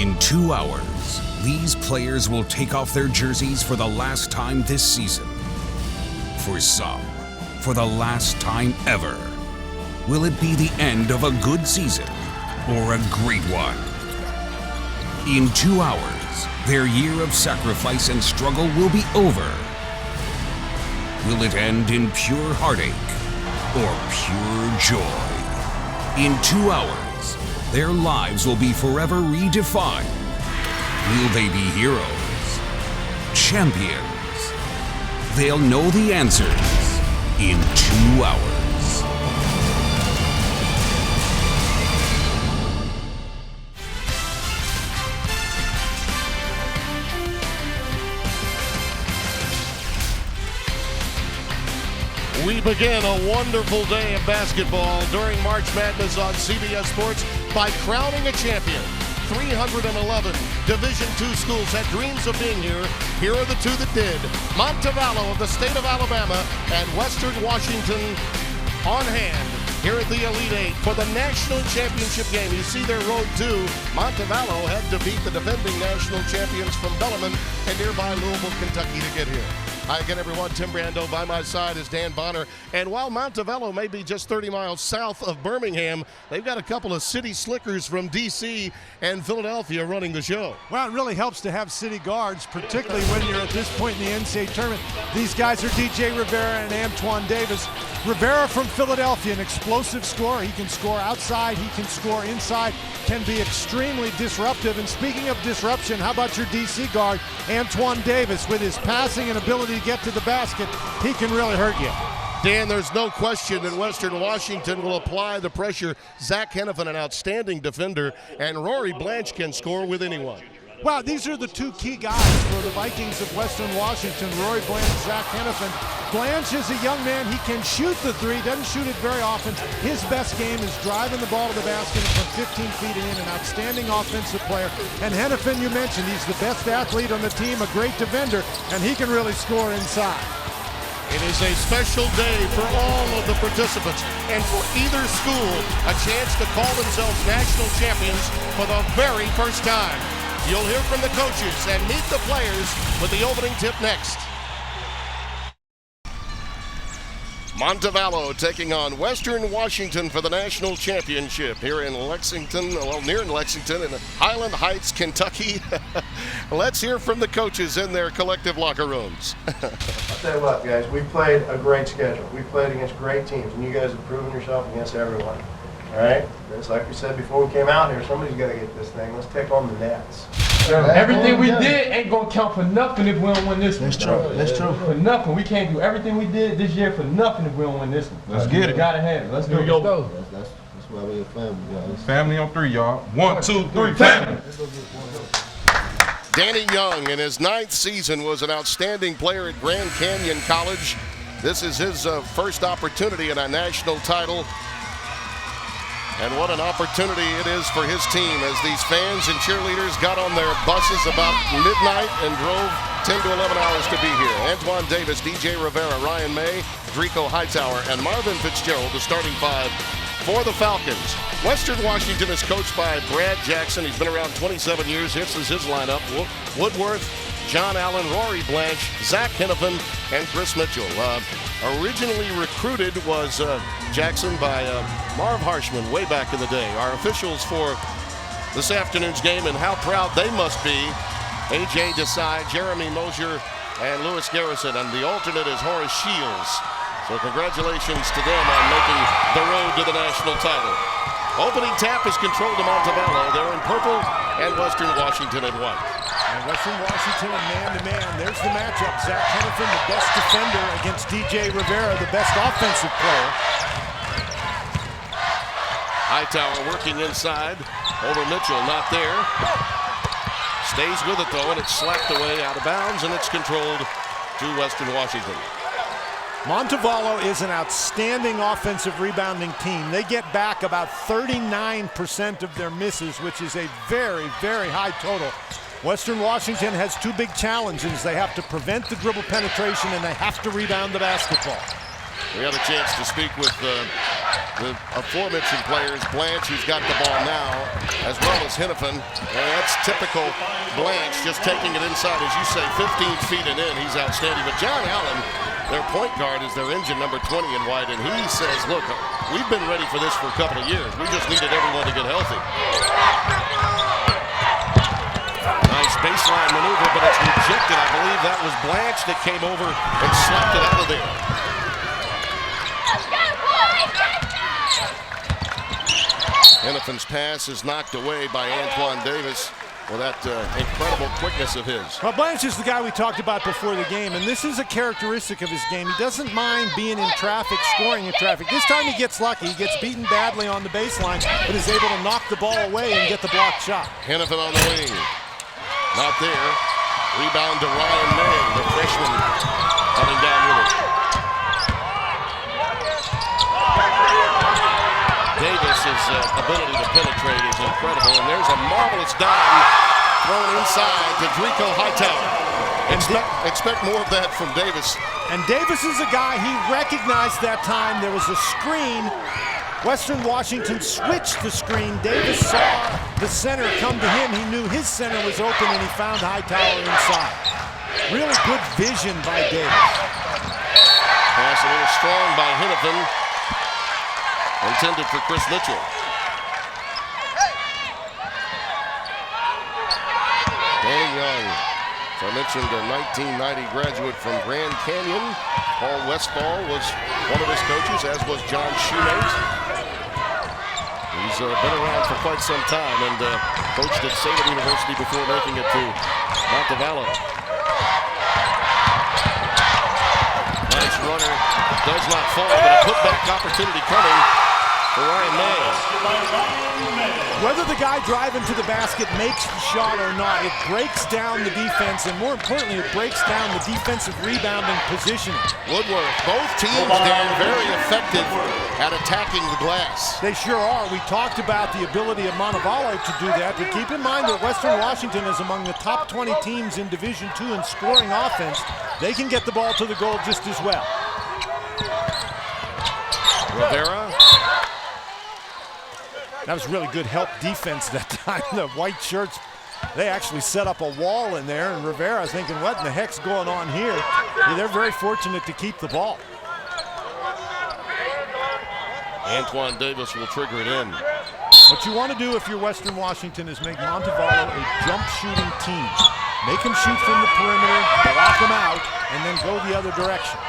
In 2 hours, these players will take off their jerseys for the last time this season. For some, for the last time ever. Will it be the end of a good season or a great one? In 2 hours, their year of sacrifice and struggle will be over. Will it end in pure heartache or pure joy? In 2 hours, their lives will be forever redefined. Will they be heroes? Champions? They'll know the answers in 2 hours. We begin a wonderful day of basketball during March Madness on CBS Sports by crowning a champion. 311 Division II schools had dreams of being here. Here are the two that did. Montevallo of the state of Alabama and Western Washington on hand here at the Elite Eight for the national championship game. You see their road to Montevallo had to beat the defending national champions from Bellarmine and nearby Louisville, Kentucky to get here. Hi again, everyone. Tim Brando. By my side is Dan Bonner. And while Montevallo may be just 30 miles south of Birmingham, they've got a couple of city slickers from D.C. and Philadelphia running the show. Well, it really helps to have city guards, particularly when you're at this point in the NCAA tournament. These guys are DJ Rivera and Antoine Davis. Rivera from Philadelphia, an explosive scorer. He can score outside, he can score inside, can be extremely disruptive. And speaking of disruption, how about your D.C. guard, Antoine Davis, with his passing and ability to get to the basket? He can really hurt you. Dan, there's no question that Western Washington will apply the pressure. Zach Hennepin, an outstanding defender, and Rory Blanche can score with anyone. Wow, these are the two key guys for the Vikings of Western Washington, Rory Blanche, Zach Hennepin. Blanche is a young man. He can shoot the three, doesn't shoot it very often. His best game is driving the ball to the basket from 15 feet in, an outstanding offensive player. And Hennepin, you mentioned, he's the best athlete on the team, a great defender, and he can really score inside. It is a special day for all of the participants and for either school, a chance to call themselves national champions for the very first time. You'll hear from the coaches and meet the players with the opening tip next. Montevallo taking on Western Washington for the national championship here in Lexington, well, near Lexington in Highland Heights, Kentucky. Let's hear from the coaches in their collective locker rooms. I'll tell you what, guys, we played a great schedule. We played against great teams, and you guys have proven yourself against everyone. All right? It's like we said before we came out here, somebody's got to get this thing. Let's take on the Nets. Everything we did ain't gonna count for nothing if we don't win this one. That's true. That's true. For nothing. We can't do everything we did this year for nothing if we don't win this one. Let's get it. Gotta have it. Let's do it. That's why we're a family, y'all. Family on three, y'all. 1, 2, 3, family. Danny Young, in his 9th season, was an outstanding player at Grand Canyon College. This is his first opportunity in a national title. And what an opportunity it is for his team as these fans and cheerleaders got on their buses about midnight and drove 10 to 11 hours to be here. Antoine Davis, DJ Rivera, Ryan May, Drico Hightower, and Marvin Fitzgerald, the starting five for the Falcons. Western Washington is coached by Brad Jackson. He's been around 27 years. This is his lineup. Woodworth, John Allen, Rory Blanche, Zach Hennepin, and Chris Mitchell. Originally recruited was Jackson by Marv Harshman way back in the day. Our officials for this afternoon's game, and how proud they must be, A.J. Desai, Jeremy Mosier, and Lewis Garrison, and the alternate is Horace Shields. So congratulations to them on making the road to the national title. Opening tap is controlled to Montevallo. They're in purple, and Western Washington in white. And Western Washington and man-to-man. There's the matchup. Zach Hennepin, the best defender, against DJ Rivera, the best offensive player. Hightower working inside over Mitchell, not there. Stays with it though, and it's slapped away out of bounds, and it's controlled to Western Washington. Montevallo is an outstanding offensive rebounding team. They get back about 39% of their misses, which is a very, very high total. Western Washington has two big challenges. They have to prevent the dribble penetration, and they have to rebound the basketball. We had a chance to speak with The aforementioned players, Blanche, who's got the ball now, as well as Hennepin. And that's typical Blanche, just taking it inside. As you say, 15 feet and in, he's outstanding. But John Allen, their point guard, is their engine number 20 in white. And he says, look, we've been ready for this for a couple of years. We just needed everyone to get healthy. Nice baseline maneuver, but it's rejected. I believe that was Blanche that came over and slapped it out of there. Hennepin's pass is knocked away by Antoine Davis with that incredible quickness of his. Well, Blanche is the guy we talked about before the game, and this is a characteristic of his game. He doesn't mind being in traffic, scoring in traffic. This time he gets lucky. He gets beaten badly on the baseline, but is able to knock the ball away and get the blocked shot. Hennepin on the wing. Not there. Rebound to Ryan May, the freshman, coming down with it. Davis's ability to penetrate is incredible, and there's a marvelous dive thrown inside to Drico Hightower. Expect more of that from Davis. And Davis is a guy, he recognized that time there was a screen. Western Washington switched the screen. Davis saw the center come to him. He knew his center was open, and he found Hightower inside. Really good vision by Davis. Pass a little strong by Hennepin. Intended for Chris Mitchell. Danny Young, as I mentioned, a 1990 graduate from Grand Canyon. Paul Westfall was one of his coaches, as was John Shoemate. He's been around for quite some time and coached at Salem University before making it to Montevallo. Nice runner, does not fall, but a putback opportunity coming for Ryan May. Whether the guy driving to the basket makes the shot or not, it breaks down the defense, and more importantly, it breaks down the defensive rebounding positioning. Woodworth, both teams, Dan, very effective at attacking the glass. They sure are. We talked about the ability of Montevallo to do that, but keep in mind that Western Washington is among the top 20 teams in Division II in scoring offense. They can get the ball to the goal just as well. Rivera. That was really good help defense that time. The white shirts, they actually set up a wall in there, and Rivera thinking, what in the heck's going on here? Yeah, they're very fortunate to keep the ball. Antoine Davis will trigger it in. What you want to do if you're Western Washington is make Montevallo a jump shooting team. Make them shoot from the perimeter, block them out, and then go the other direction.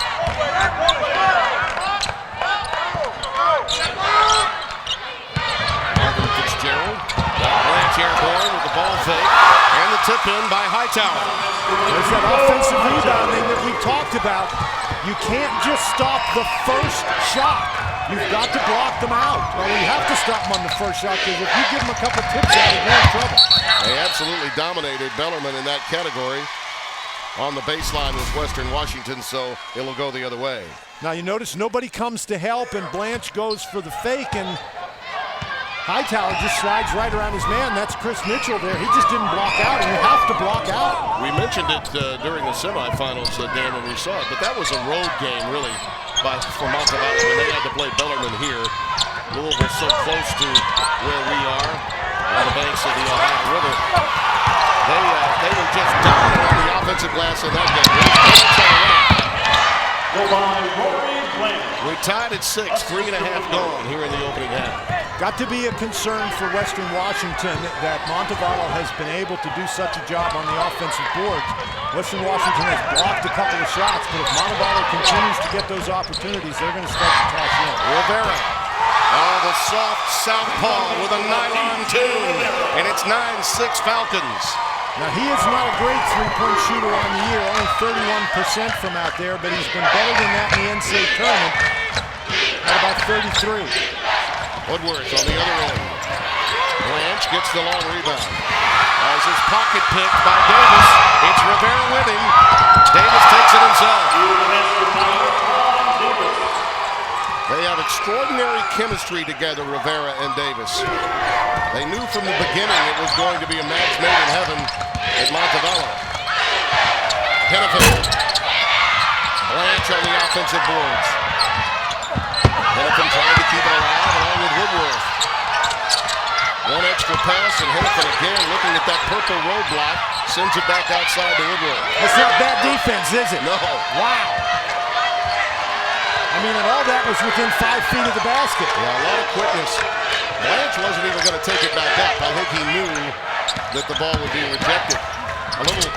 Fitzgerald, Blanche airborne with the ball fake, and the tip in by Hightower. There's that offensive rebounding that we talked about. You can't just stop the first shot. You've got to block them out. Well, you have to stop them on the first shot, because if you give them a couple tips out, you're in trouble. They absolutely dominated Bellarmine in that category on the baseline with Western Washington, so it'll go the other way. Now you notice nobody comes to help, and Blanche goes for the fake, and Hightower just slides right around his man. That's Chris Mitchell there. He just didn't block out, and you have to block out. We mentioned it during the semifinals, Dan, when we saw it, but that was a road game, really, for Montevallo when they had to play Bellarmine here. Louisville so close to where we are on the banks of the Ohio River. They were just dominant on the offensive glass in that game. We tied at 6, 3.5 gone here in the opening half. Got to be a concern for Western Washington that Montevallo has been able to do such a job on the offensive boards. Western Washington has blocked a couple of shots, but if Montevallo continues to get those opportunities, they're going to start to cash in. Rivera, the soft southpaw with a nylon tune, and it's 9-6 Falcons. Now, he is not a great three-point shooter on the year, only 31% from out there, but he's been better than that in the NCAA tournament at about 33. Woodworth on the other end. Blanche gets the long rebound. As his pocket picked by Davis, it's Rivera with him. Davis takes it himself. They have extraordinary chemistry together, Rivera and Davis. They knew from the beginning it was going to be a match made in heaven at Montevallo. Hennepin. Blanche on the offensive boards. Hennepin trying to keep it Woodworth. One extra pass, and Hennepin again looking at that purple roadblock. Sends it back outside to Woodworth. It's not bad defense, is it? No. Wow. I mean, and all that was within 5 feet of the basket. Yeah, a lot of quickness. Blanche wasn't even going to take it back up. I think he knew that the ball would be rejected. A little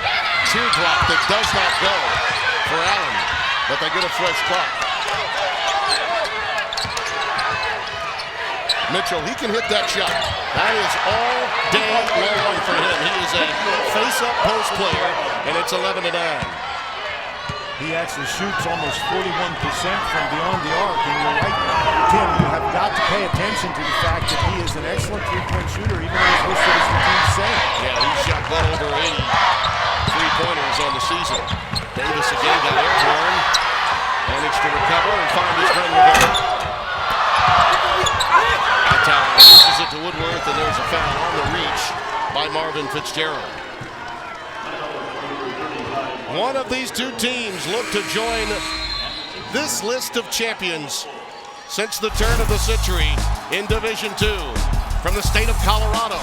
teardrop that does not go for Allen, but they get a fresh clock. Mitchell, he can hit that shot. That is all day long for him. He is a face-up post player, and it's 11-9. He actually shoots almost 41% from beyond the arc, and you're right, Tim, you have got to pay attention to the fact that he is an excellent three-point shooter, even though he's listed as the team's saying. Yeah, he's shot well over 80 three-pointers on the season. Davis again got airborne, managed to recover and find his friend Rivera. Loses it to Woodworth, and there's a foul on the reach by Marvin Fitzgerald. One of these two teams look to join this list of champions since the turn of the century in Division II. From the state of Colorado,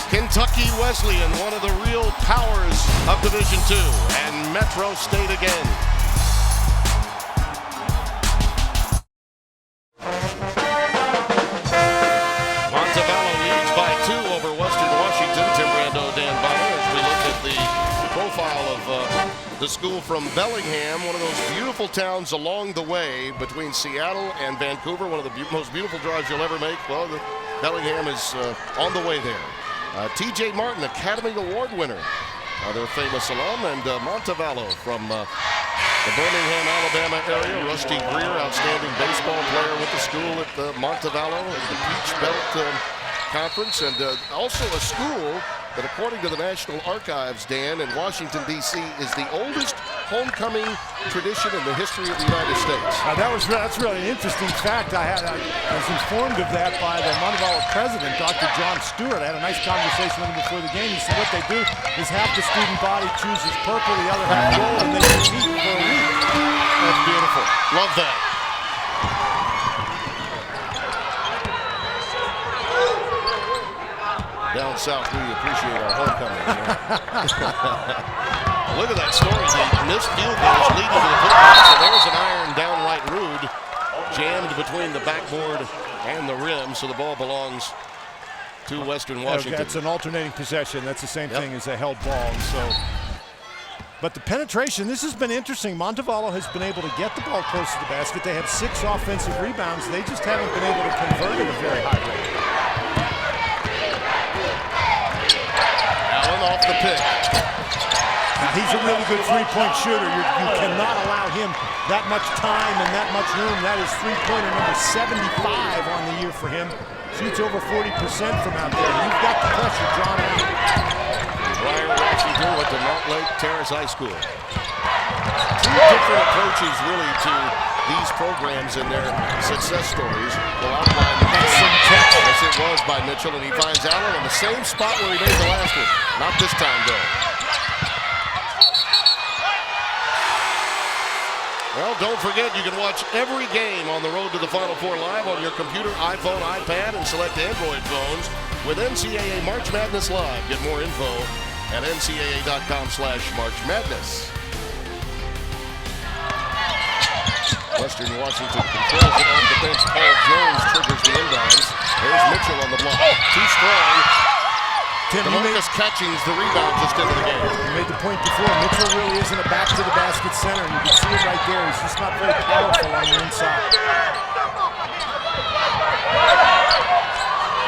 Kentucky Wesleyan, one of the real powers of Division II, and Metro State again. Montevallo leads by 2 over Western Washington. Tim Brando, Dan Bonner, as we look at the profile of the school from Bellingham, one of those beautiful towns along the way between Seattle and Vancouver, one of the most beautiful drives you'll ever make. Well, Bellingham is on the way there. T.J. Martin, Academy Award winner, their famous alum, and Montevallo from the Birmingham, Alabama area. Rusty Greer, outstanding baseball player with the school at Montevallo at the Peach Belt Conference, and also a school that, according to the National Archives, Dan, in Washington, D.C., is the oldest homecoming tradition in the history of the United States. That's really an interesting fact. I was informed of that by the Montevallo president, Dr. John Stewart. I had a nice conversation with him before the game. He said what they do is half the student body chooses purple, the other half gold, and they compete for a week. That's beautiful. Love that. Down south, we appreciate our homecoming. Look at that story. The missed field goals leading to the putbacks, and there's an iron downright rude jammed between the backboard and the rim, so the ball belongs to Western Washington. That's an alternating possession. That's the same thing as a held ball. So, but the penetration, this has been interesting. Montevallo has been able to get the ball close to the basket. They have 6 offensive rebounds. They just haven't been able to convert at a very high rate. Allen off the pick. Now, he's a really good three-point shooter. You cannot allow him that much time and that much room. That is three-pointer number 75 on the year for him. Shoots over 40% from out there. You've got the pressure, John Allen. Brian Washington went to Montlake Terrace High School. 2 different approaches, really, to these programs and their success stories. Well, outlined as it was by Mitchell, and he finds Allen in the same spot where he made the last one. Not this time, though. Well, don't forget, you can watch every game on the Road to the Final Four live on your computer, iPhone, iPad, and select Android phones with NCAA March Madness Live. Get more info at ncaa.com/MarchMadness. Western Washington controls it off the bench. Paul Jones triggers the inbounds. There's Mitchell on the block. Too strong. Tim, DeMarcus Catchings the rebound just into the game. You made the point before. Mitchell really isn't a back-to-the-basket center. You can see it right there. He's just not very powerful on the inside.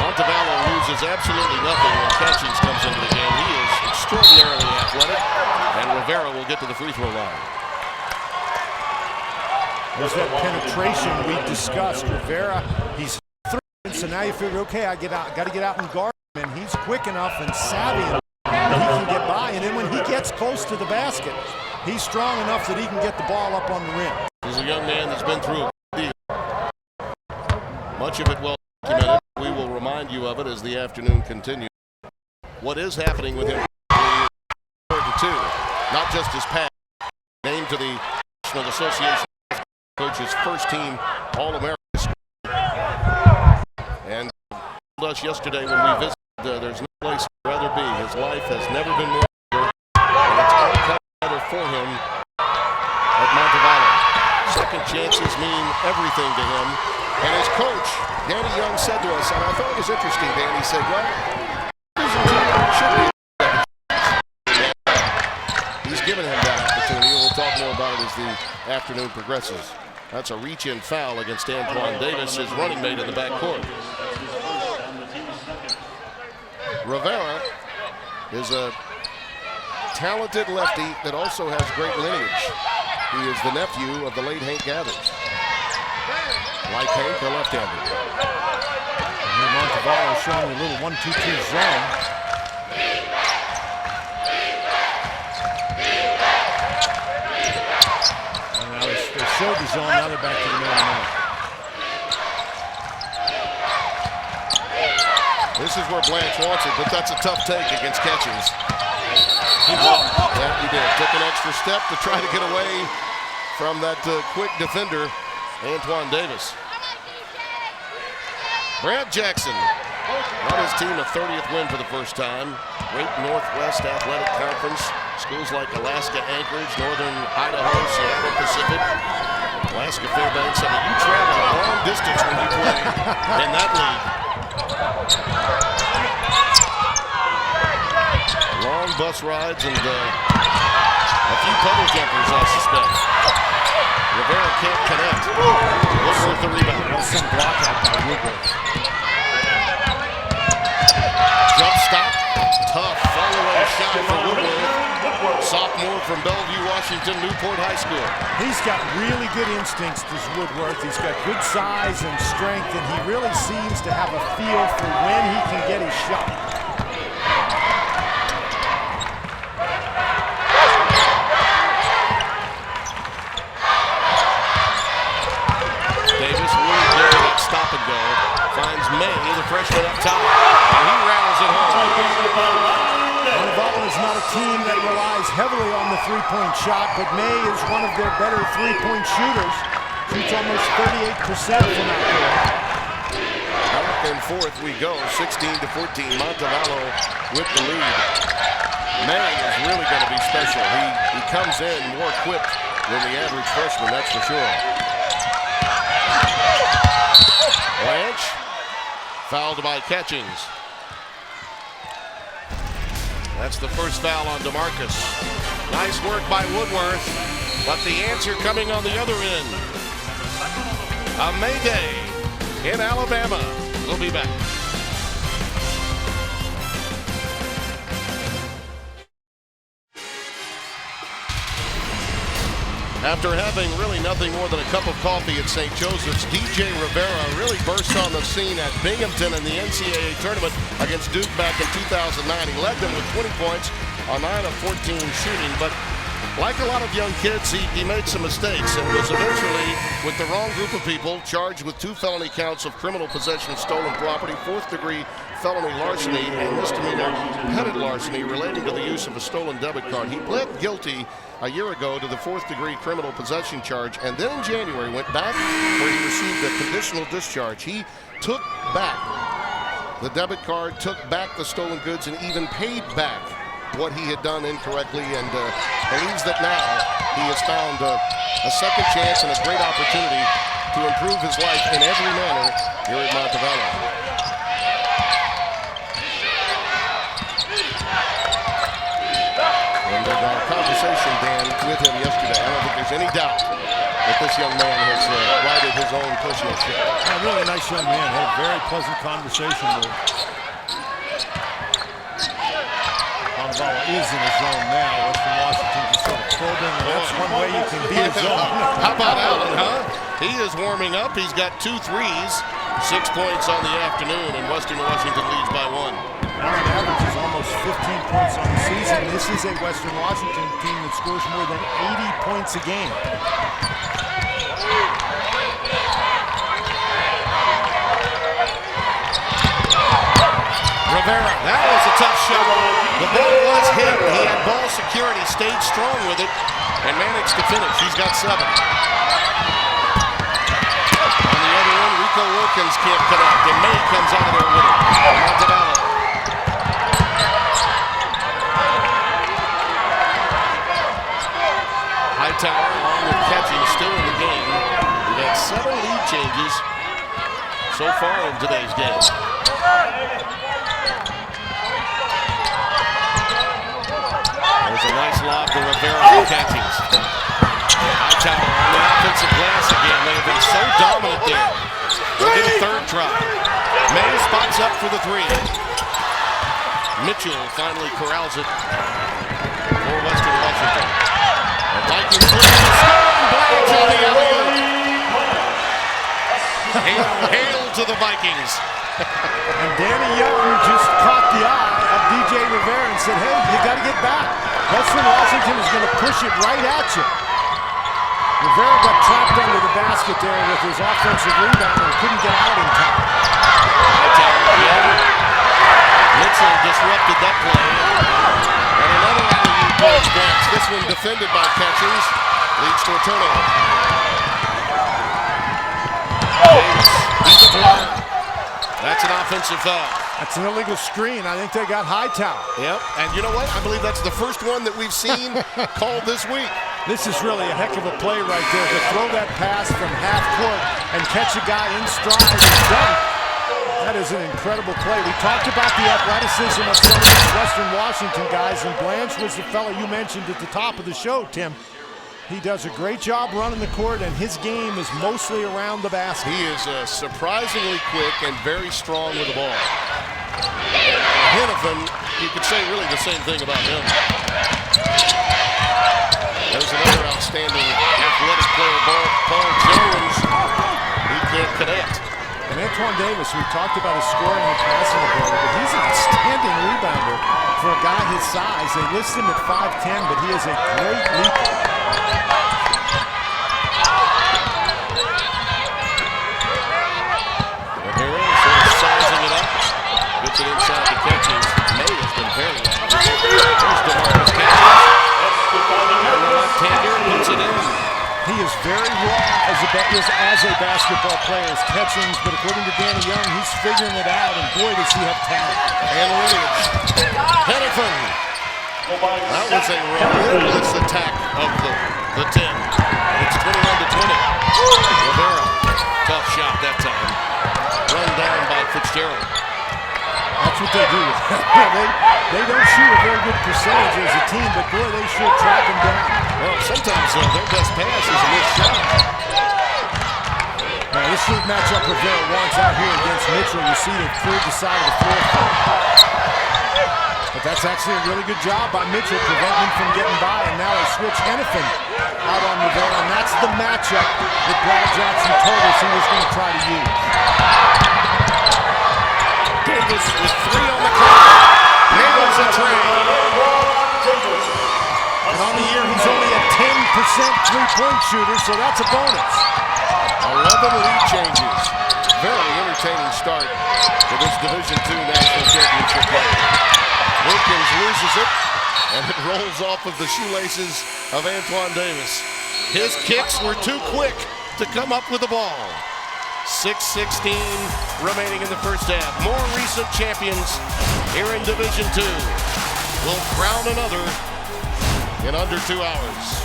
Montevallo loses absolutely nothing when Catchings comes into the game. He is extraordinarily athletic, and Rivera will get to the free throw line. There's that penetration we discussed. Rivera, he's 3, so now you figure, okay, I got to get out and guard him, and he's quick enough and savvy enough that he can get by. And then when he gets close to the basket, he's strong enough that he can get the ball up on the rim. He's a young man that's been through a deal. Much of it well documented. We will remind you of it as the afternoon continues. What is happening with him is important too. Not just his past, named to the National Association Coach's first team All-American. us yesterday when we visited, there's no place he'd rather be. His life has never been more better, and it's all come together for him at Montevallo. Second chances mean everything to him. And his coach, Danny Young, said to us, and I thought it was interesting, Dan, he said, well, should be. He's given him that opportunity, and we'll talk more about it as the afternoon progresses. That's a reach-in foul against Antoine Davis, his running mate in the backcourt. Rivera is a talented lefty that also has great lineage. He is the nephew of the late Hank Gathers. Like Hank, a left-hander. Montevallo showing a little 1-2-2 zone. And now they showed the zone, now they're back to the man-to-man. This is where Blanche wants it, but that's a tough take against Catchings. Yeah, he did. Took an extra step to try to get away from that quick defender, Antoine Davis. Brad Jackson got his team a 30th win for the first time. Great Northwest Athletic Conference. Schools like Alaska Anchorage, Northern Idaho, Seattle Pacific, Alaska Fairbanks. I mean, you travel a long distance when you play in that league. Long bus rides and a few puddle jumpers, I suspect. Rivera can't connect. Woodworth the rebound. Some block out by Woodworth. Jump stop. Tough follow-away shot for Woodworth. Sophomore from Bellevue, Washington, Newport High School. He's got really good instincts, this Woodworth. He's got good size and strength, and he really seems to have a feel for when he can get his shot. Davis really good at stop and go. Finds May, the freshman up top, and he rattles it home. Montevallo is not a team that relies heavily on the three-point shot, but May is one of their better three-point shooters. Shoots almost 38% from out there. Back and forth we go, 16-14. Montevallo with the lead. May is really going to be special. He comes in more equipped than the average freshman, that's for sure. Blanche, fouled by Catchings. That's the first foul on DeMarcus. Nice work by Woodworth, but the answer coming on the other end. A May Day in Alabama. We'll be back. After having really nothing more than a cup of coffee at St. Joseph's, DJ Rivera really burst on the scene at Binghamton in the NCAA tournament against Duke back in 2009. He led them with 20 points on 9 of 14 shooting, but like a lot of young kids, he made some mistakes and was eventually, with the wrong group of people, charged with 2 felony counts of criminal possession of stolen property, 4th-degree felony larceny, and misdemeanor petty larceny relating to the use of a stolen debit card. He pled guilty a year ago to the 4th-degree criminal possession charge, and then in January went back where he received a conditional discharge. He took back the debit card, took back the stolen goods, and even paid back what he had done incorrectly, and believes that now he has found a second chance and a great opportunity to improve his life in every manner here at Montevallo. And our conversation, Dan, with him yesterday, I don't think there's any doubt that this young man has righted his own personal ship. A really nice young man. Had a very pleasant conversation with him. Montevallo is in his zone now. Western Washington just sort of probing, and that's one way you can be in zone. How about Allen, huh? He is warming up. He's got 2 threes, 6 points on the afternoon, and Western Washington leads by 1. Allen averages almost 15 points on the season. This is a Western Washington team that scores more than 80 points a game. Rivera, that was a tough shot. The ball was hit. He had ball security, stayed strong with it, and managed to finish. He's got 7. On the other end, Rico Wilkins can't connect, and May comes out of there with it. today's game. There's a nice lob to Rivera who catches. Hightower on the offensive glass again. They have been so dominant there. They'll get a third try. May spots up for the three. Mitchell finally corrals it for Western Washington. The Vikings looking to score, and Blanche on the alley-oop. Hail to the Vikings. And Danny Young just caught the eye of DJ Rivera and said, hey, you got to get back. Western Washington is going to push it right at you. Rivera got trapped under the basket there with his offensive rebound and couldn't get out in time. Mitchell disrupted that play. And another alley-oop punch bounce. This one defended by Catchings. Leads to a turnover. He's a block. That's an offensive foul. That's an illegal screen. I think they got Hightower. Yep, and you know what? I believe that's the first one that we've seen called this week. This is really a heck of a play right there to throw that pass from half court and catch a guy in stride and dunk. That is an incredible play. We talked about the athleticism of some of these Western Washington guys, and Blanche was the fellow you mentioned at the top of the show, Tim. He does a great job running the court, and his game is mostly around the basket. He is surprisingly quick and very strong with the ball. Hennepin, you could say really the same thing about him. There's another outstanding athletic player, Paul Jones. He can't connect. And Antoine Davis, we talked about his scoring and passing ability, but he's an outstanding rebounder for a guy his size. They list him at 5'10", but he is a great leaper. Gets it inside the Catchings. May has been very active. There's DeMarcus Catchings. Left-hander puts it in. He is very raw as a basketball player, as Catchings, but according to Danny Young, he's figuring it out, and boy, does he have talent. And lineage. Hennepin. That was a relentless attack of the 10. It's 21-20. Rivera. Tough shot that time. Run down by Fitzgerald. That's what they do. they don't shoot a very good percentage as a team, but boy, they sure track them down. Well, sometimes their best pass is a missed shot. Now, this is the matchup Rivera wants out here against Mitchell. You see they've cleared the side of the floor. But that's actually a really good job by Mitchell, preventing him from getting by, and now they switch Hennepin out on Rivera, and that's the matchup that Brad Johnson told us he was going to try to use. Davis with three on the clock. Nails a tray. And on the year, he's only a 10% three-point shooter, so that's a bonus. 11 lead changes. Very entertaining start to this Division II National Championship play. Wilkins loses it, and it rolls off of the shoelaces of Antoine Davis. His kicks were too quick to come up with the ball. 6:16 remaining in the first half. More recent champions here in Division II will crown another in under 2 hours.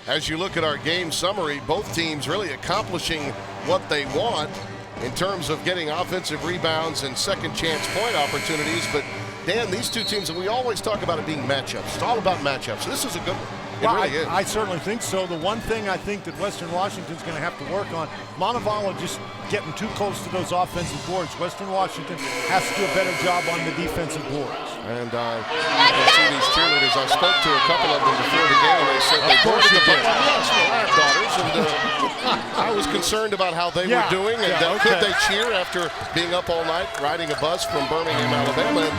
As you look at our game summary, both teams really accomplishing what they want in terms of getting offensive rebounds and second chance point opportunities. But Dan, these two teams, and we always talk about it being matchups. It's all about matchups. This is a good one. Well, I certainly think so. The one thing I think that Western Washington's going to have to work on, Montevallo just getting too close to those offensive boards. Western Washington has to do a better job on the defensive boards. And you see these cheerleaders. I spoke to a couple of them before the game. They said they boarded the bus. Yes, well, I have daughters, and I was concerned about how they were doing, and could they cheer after being up all night riding a bus from Birmingham, Alabama. And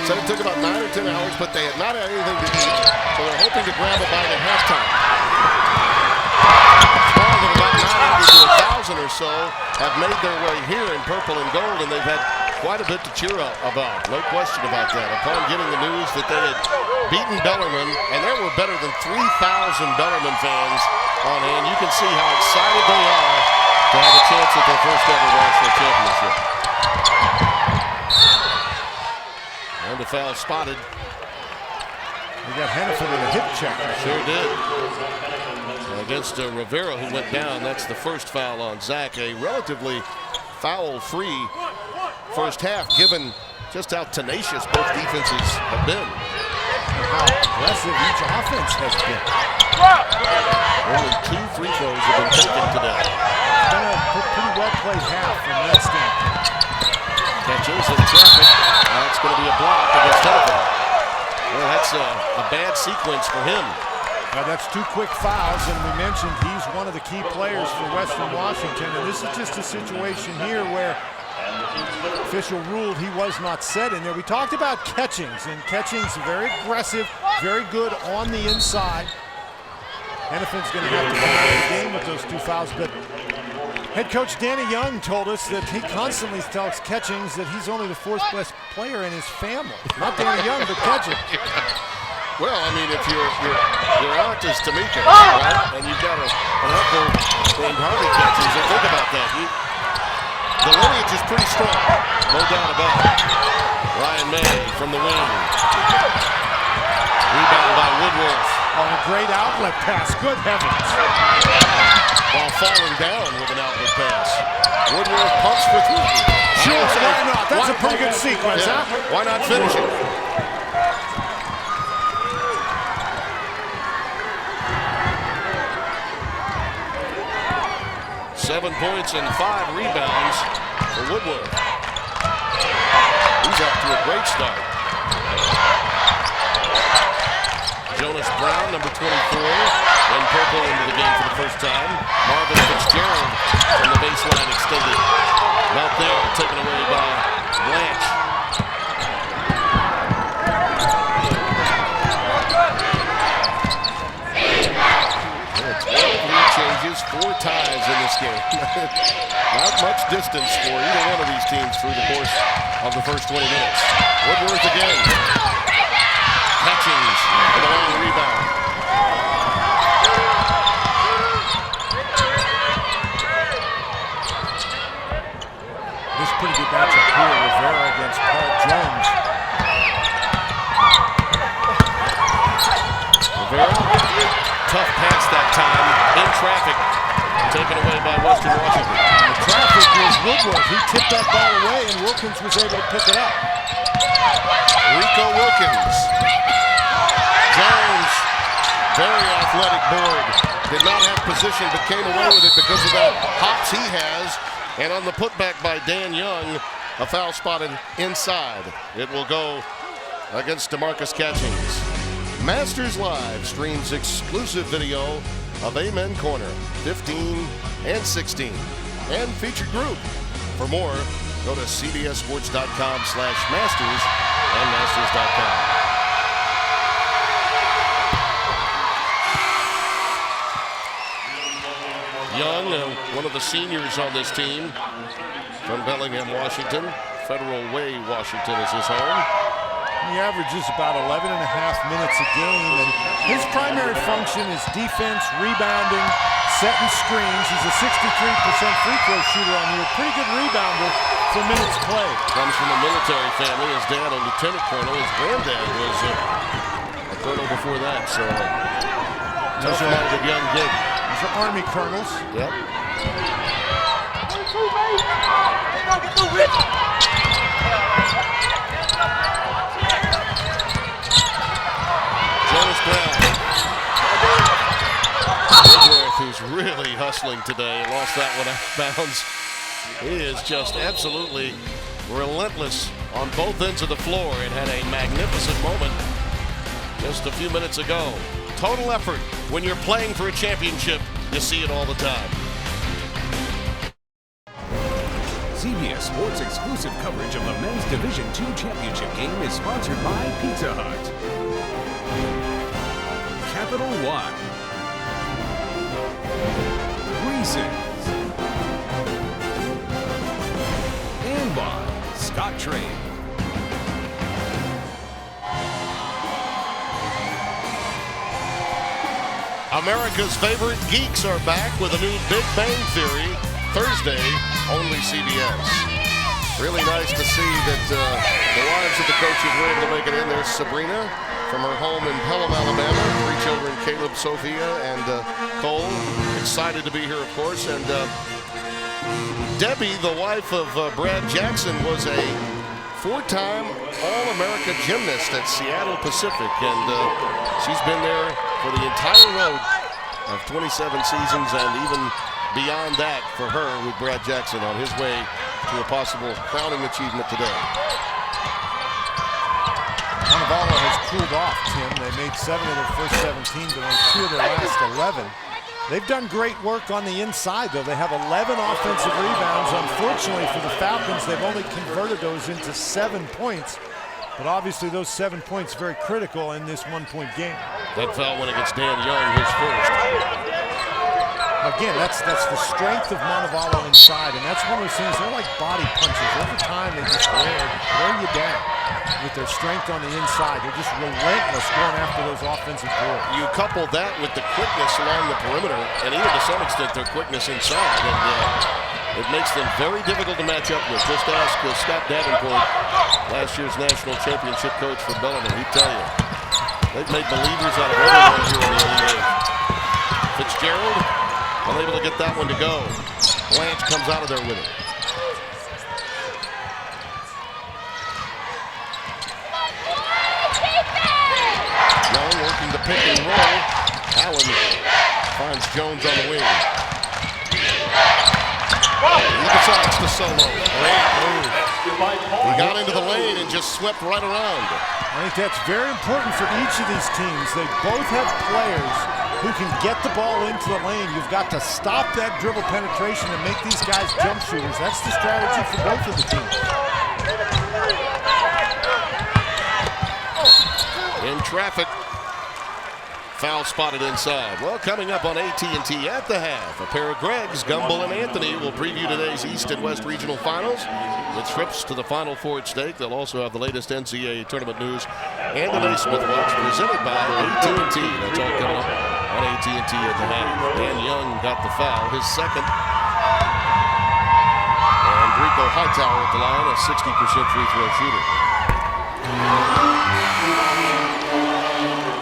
said it took about 9 or 10 hours, but they had not had anything to eat, so they're hoping to grab a bite at halftime. More than about 900 to 1,000 or so have made their way here in purple and gold, and they've had quite a bit to cheer about. No question about that. Upon getting the news that they had beaten Bellarmine, and there were better than 3,000 Bellarmine fans on hand. You can see how excited they are to have a chance at their first ever national championship. And a foul spotted. We got Hennepin with a hip check. Sure did. Against Rivera, who went down. That's the first foul on Zach. A relatively foul-free first half, given just how tenacious both defenses have been. And how aggressive each offense has been. Only 2 free throws have been taken today. It's been a pretty well-played half from that standpoint. Catches in traffic. That's going to be a block against Hennepin. Well, that's a bad sequence for him. That's 2 quick fouls, and we mentioned he's one of the key players for Western Washington, and this is just a situation here where official ruled he was not set in there. We talked about Catchings, and Catchings very aggressive, very good on the inside. Hennepin's going to have to come out of the game with those 2 fouls, but head coach Danny Young told us that he constantly tells Catchings that he's only the 4th best player in his family. Not Danny Young, but Catchings. Well, I mean, if your aunt is Tamika, right, and you've got an uncle named Harvey Catchings, so think about that. The lineage is pretty strong, no doubt about it. Ryan May from the wing. Rebound by Woodworth. Oh, a great outlet pass. Good heavens. While falling down with an outlet pass. Woodworth pumps for 3. Sure, why not? That's a pretty good sequence, yeah. huh? Why not finish it? Seven points and 5 rebounds for Woodworth. He's off to a great start. Jonas Brown, number 24, in purple into the game for the first time. Marvin Fitzgerald from the baseline extended. Not there, taken away by Blanche. Changes, 4 ties in this game. Not much distance for either one of these teams through the course of the first 20 minutes. Woodworth again. Catchings with a long rebound. This is a pretty good matchup here. Rivera against Paul Jones. Rivera. Tough pass that time, in traffic, taken away by Western Washington. And the traffic was Woodworth. He tipped that ball away, and Wilkins was able to pick it up. Rico Wilkins. Jones, very athletic board. Did not have position, but came away with it because of that hops he has. And on the putback by Dan Young, a foul spotted inside. It will go against DeMarcus Catchings. Masters Live streams exclusive video of Amen Corner 15 and 16 and featured group. For more, go to cbssports.com/masters and masters.com. Young, one of the seniors on this team from Bellingham, Washington. Federal Way, Washington is his home. He averages about 11.5 minutes a game, and his primary function is defense, rebounding, setting screens. He's a 63% free throw shooter on here. Pretty good rebounder for minutes played. Comes from a military family. His dad, a lieutenant colonel. His granddad was a colonel before that, so tough-minded young kid. These are Army colonels. Yep. Jonas Brown. Woodworth, who's really hustling today, lost that one out of bounds. He is just absolutely relentless on both ends of the floor and had a magnificent moment just a few minutes ago. Total effort. When you're playing for a championship, you see it all the time. CBS Sports exclusive coverage of the Men's Division II Championship game is sponsored by Pizza Hut, Capital One, Reese's, and by Scott Trade. America's favorite geeks are back with a new Big Bang Theory Thursday, only CBS. Really nice to see that the wives of the coaches were able to make it in. There's Sabrina from her home in Pelham, Alabama. 3 children, Caleb, Sophia, and Cole. Excited to be here, of course. And Debbie, the wife of Brad Jackson, was a 4-time All-America gymnast at Seattle Pacific. And she's been there for the entire road of 27 seasons and even beyond that for her with Brad Jackson on his way to a possible crowning achievement today. Montevallo has cooled off, Tim. They made 7 of their first 17, but only 2 of their last 11. They've done great work on the inside, though. They have 11 offensive rebounds. Unfortunately for the Falcons, they've only converted those into 7 points. But obviously those 7 points very critical in this 1-point game. That foul went against Dan Young, his first. Again, that's the strength of Montevallo inside, and that's one of those things, they're like body punches. Every time they just wear you down with their strength on the inside. They're just relentless going after those offensive boards. You couple that with the quickness along the perimeter, and even to some extent their quickness inside, and it makes them very difficult to match up with. Just ask Scott Davenport, last year's national championship coach for Bellarmine. He'd tell you, they've made believers out of everyone here in the NBA. Fitzgerald, unable to get that one to go. Blanche comes out of there with it. Young working the pick and roll. Allen finds Jones on the wing. He decides to solo. Great move. He got into the lane and just swept right around. I think that's very important for each of these teams. They both have players who can get the ball into the lane. You've got to stop that dribble penetration and make these guys jump shooters. That's the strategy for both of the teams. In traffic. Foul spotted inside. Well, coming up on AT&T at the half, a pair of Greggs, Gumbel and Anthony will preview today's East and West Regional Finals with trips to the Final Four at stake. They'll also have the latest NCAA tournament news and the Naismith Watch presented by AT&T. That's all coming up on AT&T at the half. Dan Young got the foul, his second. And Rico Hightower at the line, a 60% free throw shooter.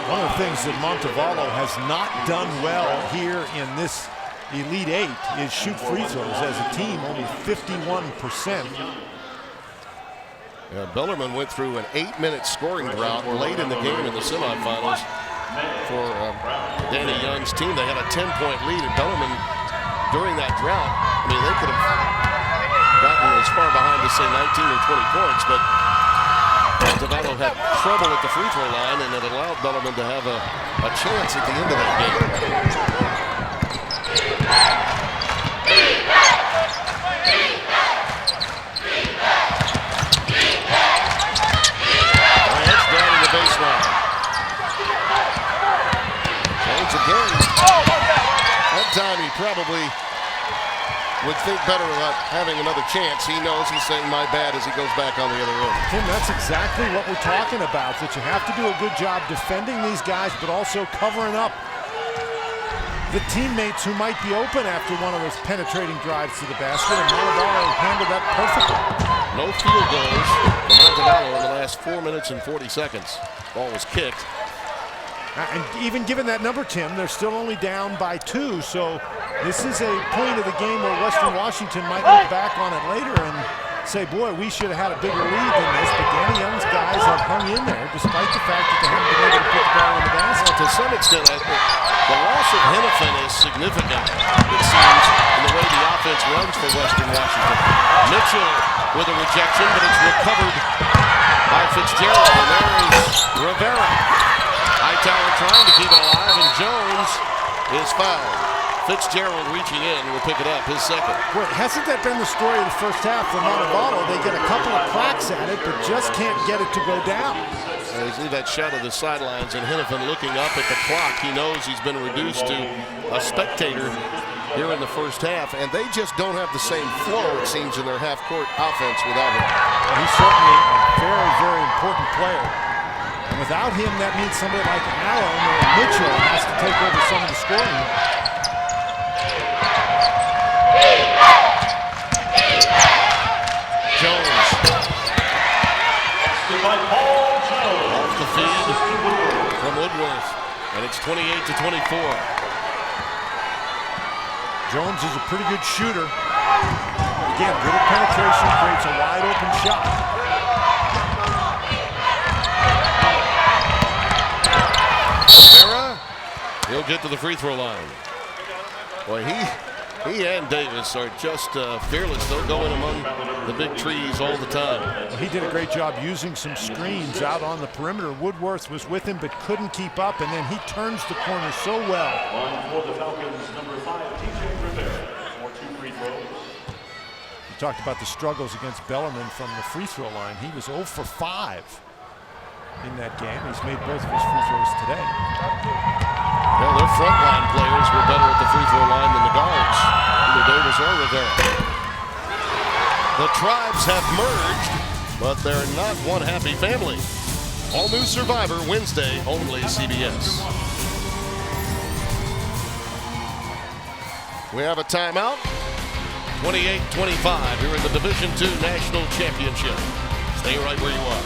One of the things that Montevallo has not done well here in this Elite Eight is shoot free throws. As a team, only 51%. Yeah, Bellarmine went through an 8-minute scoring drought late in the game in the semifinals for Danny Young's team. They had a 10-point lead, and Bellarmine, during that drought, I mean, they could have gotten as far behind as, say, 19 or 20 points, but Montevallo had trouble at the free throw line, and it allowed Bellarmine to have a chance at the end of that game. Bryant's down to the baseline. Jones again. That time he probably would think better about having another chance. He knows he's saying my bad as he goes back on the other end. Tim, that's exactly what we're talking about, that you have to do a good job defending these guys, but also covering up the teammates who might be open after one of those penetrating drives to the basket, and Montevallo handled that perfectly. No field goals for Montevallo in the last 4 minutes and 40 seconds. Ball was kicked. And even given that number, Tim, they're still only down by 2, so this is a point of the game where Western Washington might look back on it later and say, boy, we should have had a bigger lead than this, but Danny Young's guys have hung in there despite the fact that they haven't been able to put the ball in the basket. Well, to some extent, I think the loss of Hennepin is significant, it seems, in the way the offense runs for Western Washington. Mitchell with a rejection, but it's recovered by Fitzgerald, and there is Rivera. Hightower trying to keep it alive, and Jones is fouled. Fitzgerald reaching in will pick it up, his second. Boy, hasn't that been the story of the first half for Montevallo? They get a couple of cracks at it, but just can't get it to go down. You see that shot of the sidelines, and Hennepin looking up at the clock. He knows he's been reduced to a spectator here in the first half, and they just don't have the same flow, it seems, in their half-court offense without him. Well, he's certainly a very, very important player. And without him, that means somebody like Allen or Mitchell has to take over some of the scoring. Jones. Off the feed from Woodworth. And it's 28-24. Jones is a pretty good shooter. Again, good at penetration, creates a wide open shot. Rivera, he'll get to the free throw line. Boy, he and Davis are just fearless. They'll go in among the big trees all the time. He did a great job using some screens out on the perimeter. Woodworth was with him but couldn't keep up, and then he turns the corner so well. For the Falcons, number 5, DJ Rivera, for 2 free throws. We talked about the struggles against Bellarmine from the free throw line. He was 0 for 5 in that game. He's made both of his free throws today. Well, their frontline players were better at the free throw line than the guards, either Davis or Rivera. The tribes have merged, but they're not one happy family. All new Survivor Wednesday, only CBS. We have a timeout. 28-25 here in the Division II National Championship. Stay right where you are.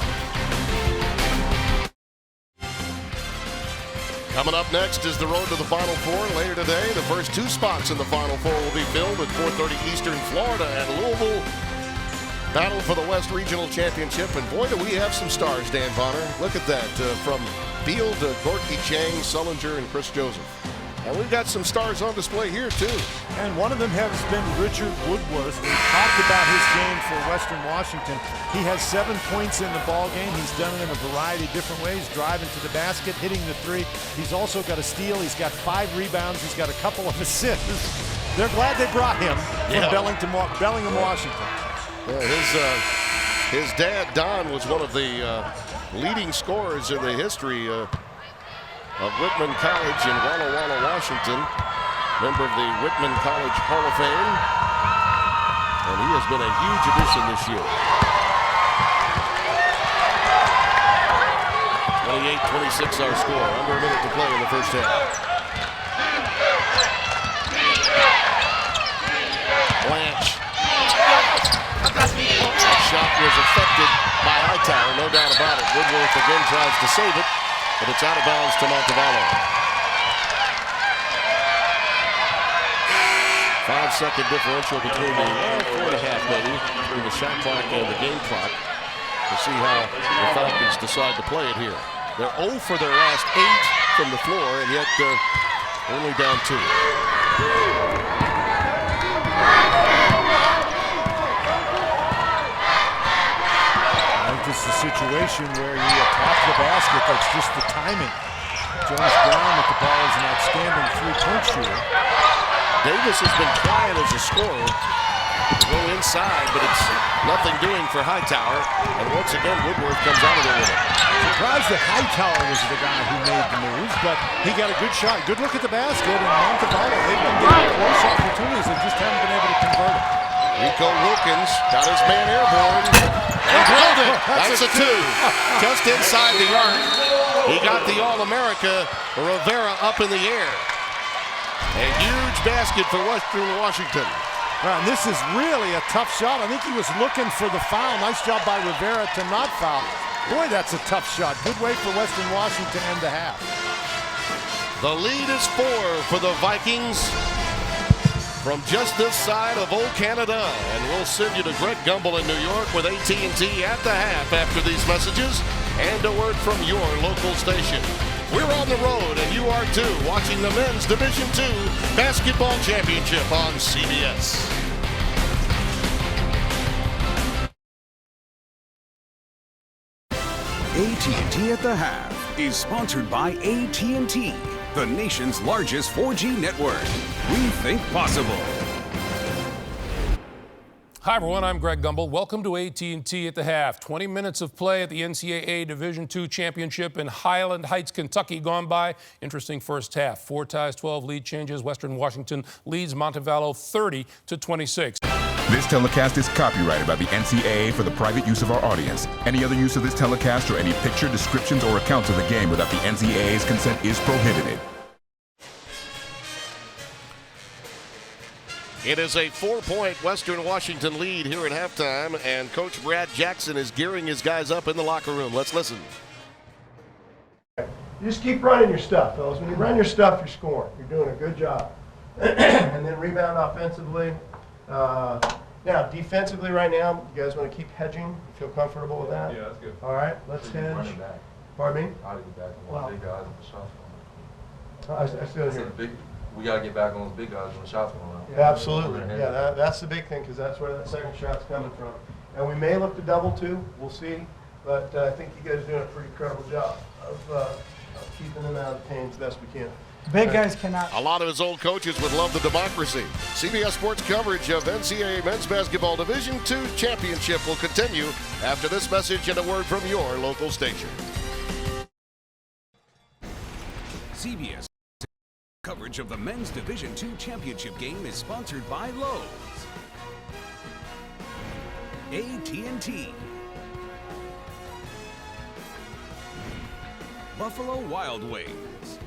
Coming up next is the road to the Final Four. Later today, the first 2 spots in the Final Four will be filled at 4:30 Eastern. Florida and Louisville battle for the West Regional Championship. And boy, do we have some stars, Dan Bonner. Look at that, from Beal to Gorky Chang, Sullinger, and Chris Joseph. And we've got some stars on display here, too. And one of them has been Richard Woodworth. We talked about his game for Western Washington. He has 7 points in the ball game. He's done it in a variety of different ways, driving to the basket, hitting the 3. He's also got a steal. He's got 5 rebounds. He's got a couple of assists. They're glad they brought him from Bellingham, Washington. Yeah, his dad, Don, was one of the leading scorers in the history of Whitman College in Walla Walla, Washington. Member of the Whitman College Hall of Fame. And he has been a huge addition this year. 28-26 our score. Under a minute to play in the first half. Blanche. That shot was affected by Hightower, no doubt about it. Woodworth again tries to save it, but it's out of bounds to Montevallo. 5-second differential between the 4.5 maybe between the shot clock and the game clock to see how the Falcons decide to play it here. They're 0 for their last 8 from the floor, and yet only down 2. This is a situation where you attack the basket. That's just the timing. Jones Brown with the ball is an outstanding 3-point shooter. Davis has been quiet as a scorer. To go inside, but it's nothing doing for Hightower. And once again, Woodworth comes out of there with it. Surprised that Hightower was the guy who made the moves, but he got a good shot. Good look at the basket, and Montevallo, they've been getting close opportunities. They just haven't been able to convert it. Rico Wilkins got his man airborne and drilled it. That's a 2. Just inside the arc. He got the All-America Rivera up in the air. A huge basket for Western Washington. Well, and this is really a tough shot. I think he was looking for the foul. Nice job by Rivera to not foul. Boy, that's a tough shot. Good way for Western Washington to end the half. The lead is 4 for the Vikings from just this side of Old Canada. And we'll send you to Greg Gumbel in New York with AT&T at the half after these messages and a word from your local station. We're on the road, and you are too, watching the Men's Division II Basketball Championship on CBS. AT&T at the Half is sponsored by AT&T, the nation's largest 4G network. We think possible. Hi everyone, I'm Greg Gumbel. Welcome to AT&T at the Half. 20 minutes of play at the NCAA Division II Championship in Highland Heights, Kentucky gone by. Interesting first half. 4 ties, 12 lead changes. Western Washington leads Montevallo 30-26. This telecast is copyrighted by the NCAA for the private use of our audience. Any other use of this telecast or any picture, descriptions, or accounts of the game without the NCAA's consent is prohibited. It is a 4-point Western Washington lead here at halftime, and Coach Brad Jackson is gearing his guys up in the locker room. Let's listen. You just keep running your stuff, fellas. When you run your stuff, you're scoring. You're doing a good job. And then rebound offensively. Now, defensively right now, you guys want to keep hedging? You feel comfortable with that? Yeah, that's good. All right, let's hedge. Pardon me? I'll get back on Wow. those big guys with the shots. I still hear. We got to get back on those big guys when the shots going out. Yeah, absolutely. Yeah, that's the big thing because that's where that second shot's coming from. And we may look to double two. We'll see. But I think you guys are doing a pretty incredible job of keeping them out of the paint as best we can. Big guys cannot. A lot of his old coaches would love the democracy. CBS Sports coverage of NCAA Men's Basketball Division II Championship will continue after this message and a word from your local station. CBS coverage of the Men's Division II Championship game is sponsored by Lowe's, AT&T, Buffalo Wild Wings,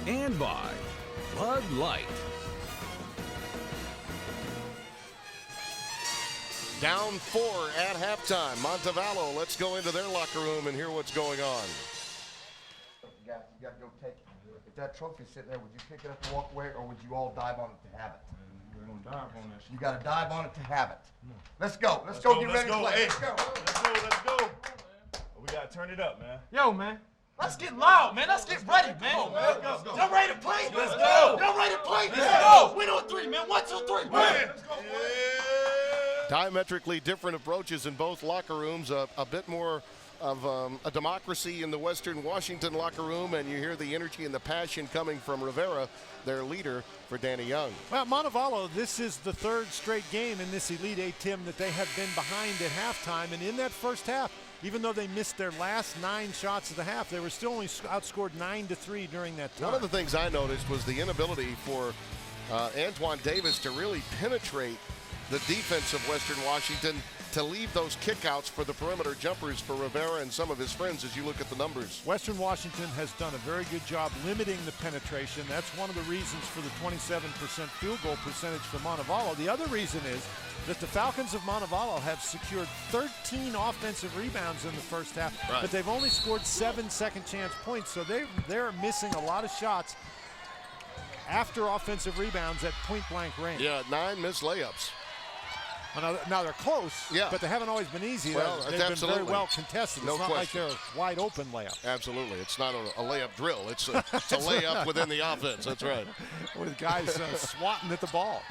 and by Bud Light. Down 4 at halftime. Montevallo, let's go into their locker room and hear what's going on. You got to go take it. If that trophy's sitting there, would you pick it up and walk away, or would you all dive on it to have it? We're going to dive on that shit. You got to dive on it to have it. Let's go. Let's go. Get ready to play. Hey, let's go. Let's go. We got to turn it up, man. Yo, man. Let's get loud, man. Let's get ready, man. Let's go. Y'all ready to play? Let's go. Y'all ready to play? Let's go. Win on 3, man. 1, 2, 3. Let's go. Diametrically different approaches in both locker rooms. A bit more of a democracy in the Western Washington locker room, and you hear the energy and the passion coming from Rivera, their leader, for Danny Young. Well, Montevallo, this is the third straight game in this Elite Eight, Tim, that they have been behind at halftime. And in that first half, even though they missed their last 9 shots of the half, they were still only outscored 9-3 during that time. One of the things I noticed was the inability for Antoine Davis to really penetrate the defense of Western Washington, to leave those kickouts for the perimeter jumpers for Rivera and some of his friends as you look at the numbers. Western Washington has done a very good job limiting the penetration. That's one of the reasons for the 27% field goal percentage for Montevallo. The other reason is that the Falcons of Montevallo have secured 13 offensive rebounds in the first half, but they've only scored 7 second chance points, so they're missing a lot of shots after offensive rebounds at point-blank range. Yeah, 9 missed layups. Now they're close, but they haven't always been easy. Well, They've been very well contested. No it's not question. like they're wide open layup. Absolutely. It's not a layup drill. It's a layup within the offense. That's right. With guys swatting at the ball.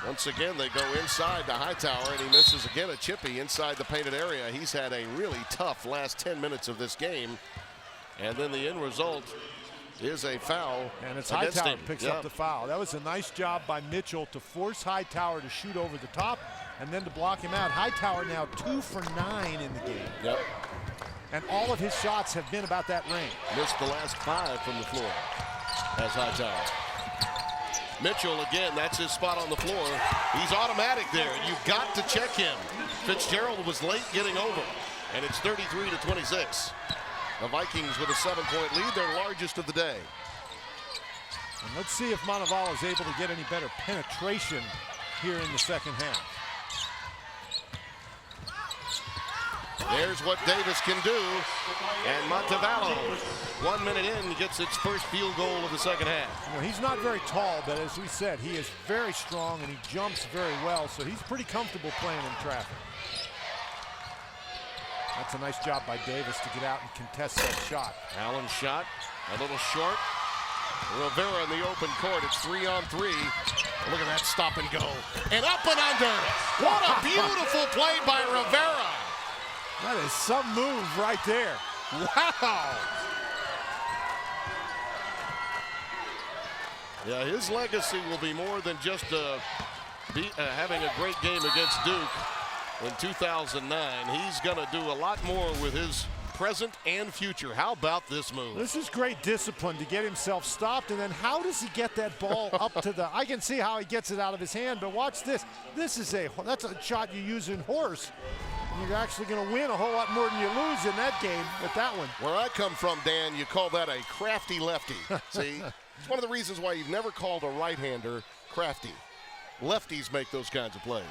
Once again, they go inside to Hightower, and he misses again a chippy inside the painted area. He's had a really tough last 10 minutes of this game. And then the end result is a foul. And it's against Hightower him. picks up the foul. That was a nice job by Mitchell to force Hightower to shoot over the top and then to block him out. Hightower now 2 for 9 in the game. Yep. And all of his shots have been about that range. Missed the last 5 from the floor as Hightower. Mitchell again, that's his spot on the floor. He's automatic there. You've got to check him. Fitzgerald was late getting over, and it's 33-26. The Vikings with a 7-point lead, their largest of the day. And let's see if Montevallo is able to get any better penetration here in the second half. There's what Davis can do, and Montevallo, 1 minute in, gets its first field goal of the second half. Well, he's not very tall, but as we said, he is very strong and he jumps very well, so he's pretty comfortable playing in traffic. That's a nice job by Davis to get out and contest that shot. Allen's shot, a little short. Rivera in the open court. It's 3-on-3. Look at that stop and go. And up and under. What a beautiful play by Rivera. That is some move right there. Wow. Yeah, his legacy will be more than just having a great game against Duke in 2009. He's going to do a lot more with his present and future. How about this move? This is great discipline to get himself stopped, and then how does he get that ball up to the, I can see how he gets it out of his hand, but watch this. That's a shot you use in horse. You're actually going to win a whole lot more than you lose in that game with that one. Where I come from, Dan, you call that a crafty lefty. See, it's one of the reasons why you've never called a right-hander crafty. Lefties make those kinds of plays.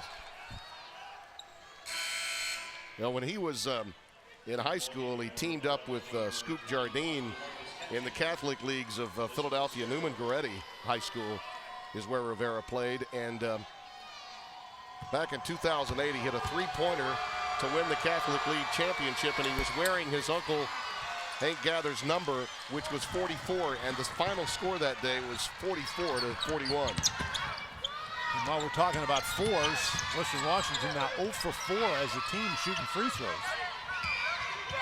You know, when he was in high school, he teamed up with Scoop Jardine in the Catholic leagues of Philadelphia. Newman Goretti High School is where Rivera played. And back in 2008, he hit a three-pointer to win the Catholic League championship, and he was wearing his uncle Hank Gather's number, which was 44, and the final score that day was 44 to 41. And while we're talking about fours, Western Washington now 0 for 4 as a team shooting free throws.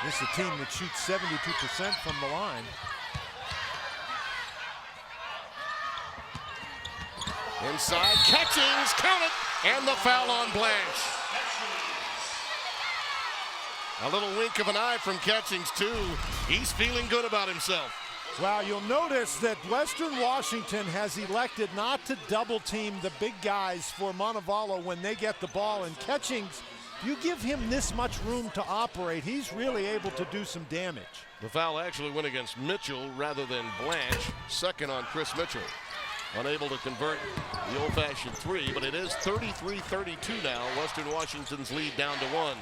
This is a team that shoots 72% from the line. Inside, Catchings, count it, and the foul on Blanche. A little wink of an eye from Catchings, too. He's feeling good about himself. Well, you'll notice that Western Washington has elected not to double team the big guys for Montevallo when they get the ball. And Catchings, you give him this much room to operate, he's really able to do some damage. The foul actually went against Mitchell rather than Blanche. Second on Chris Mitchell. Unable to convert the old-fashioned three, but it is 33-32 now. Western Washington's lead down to 1.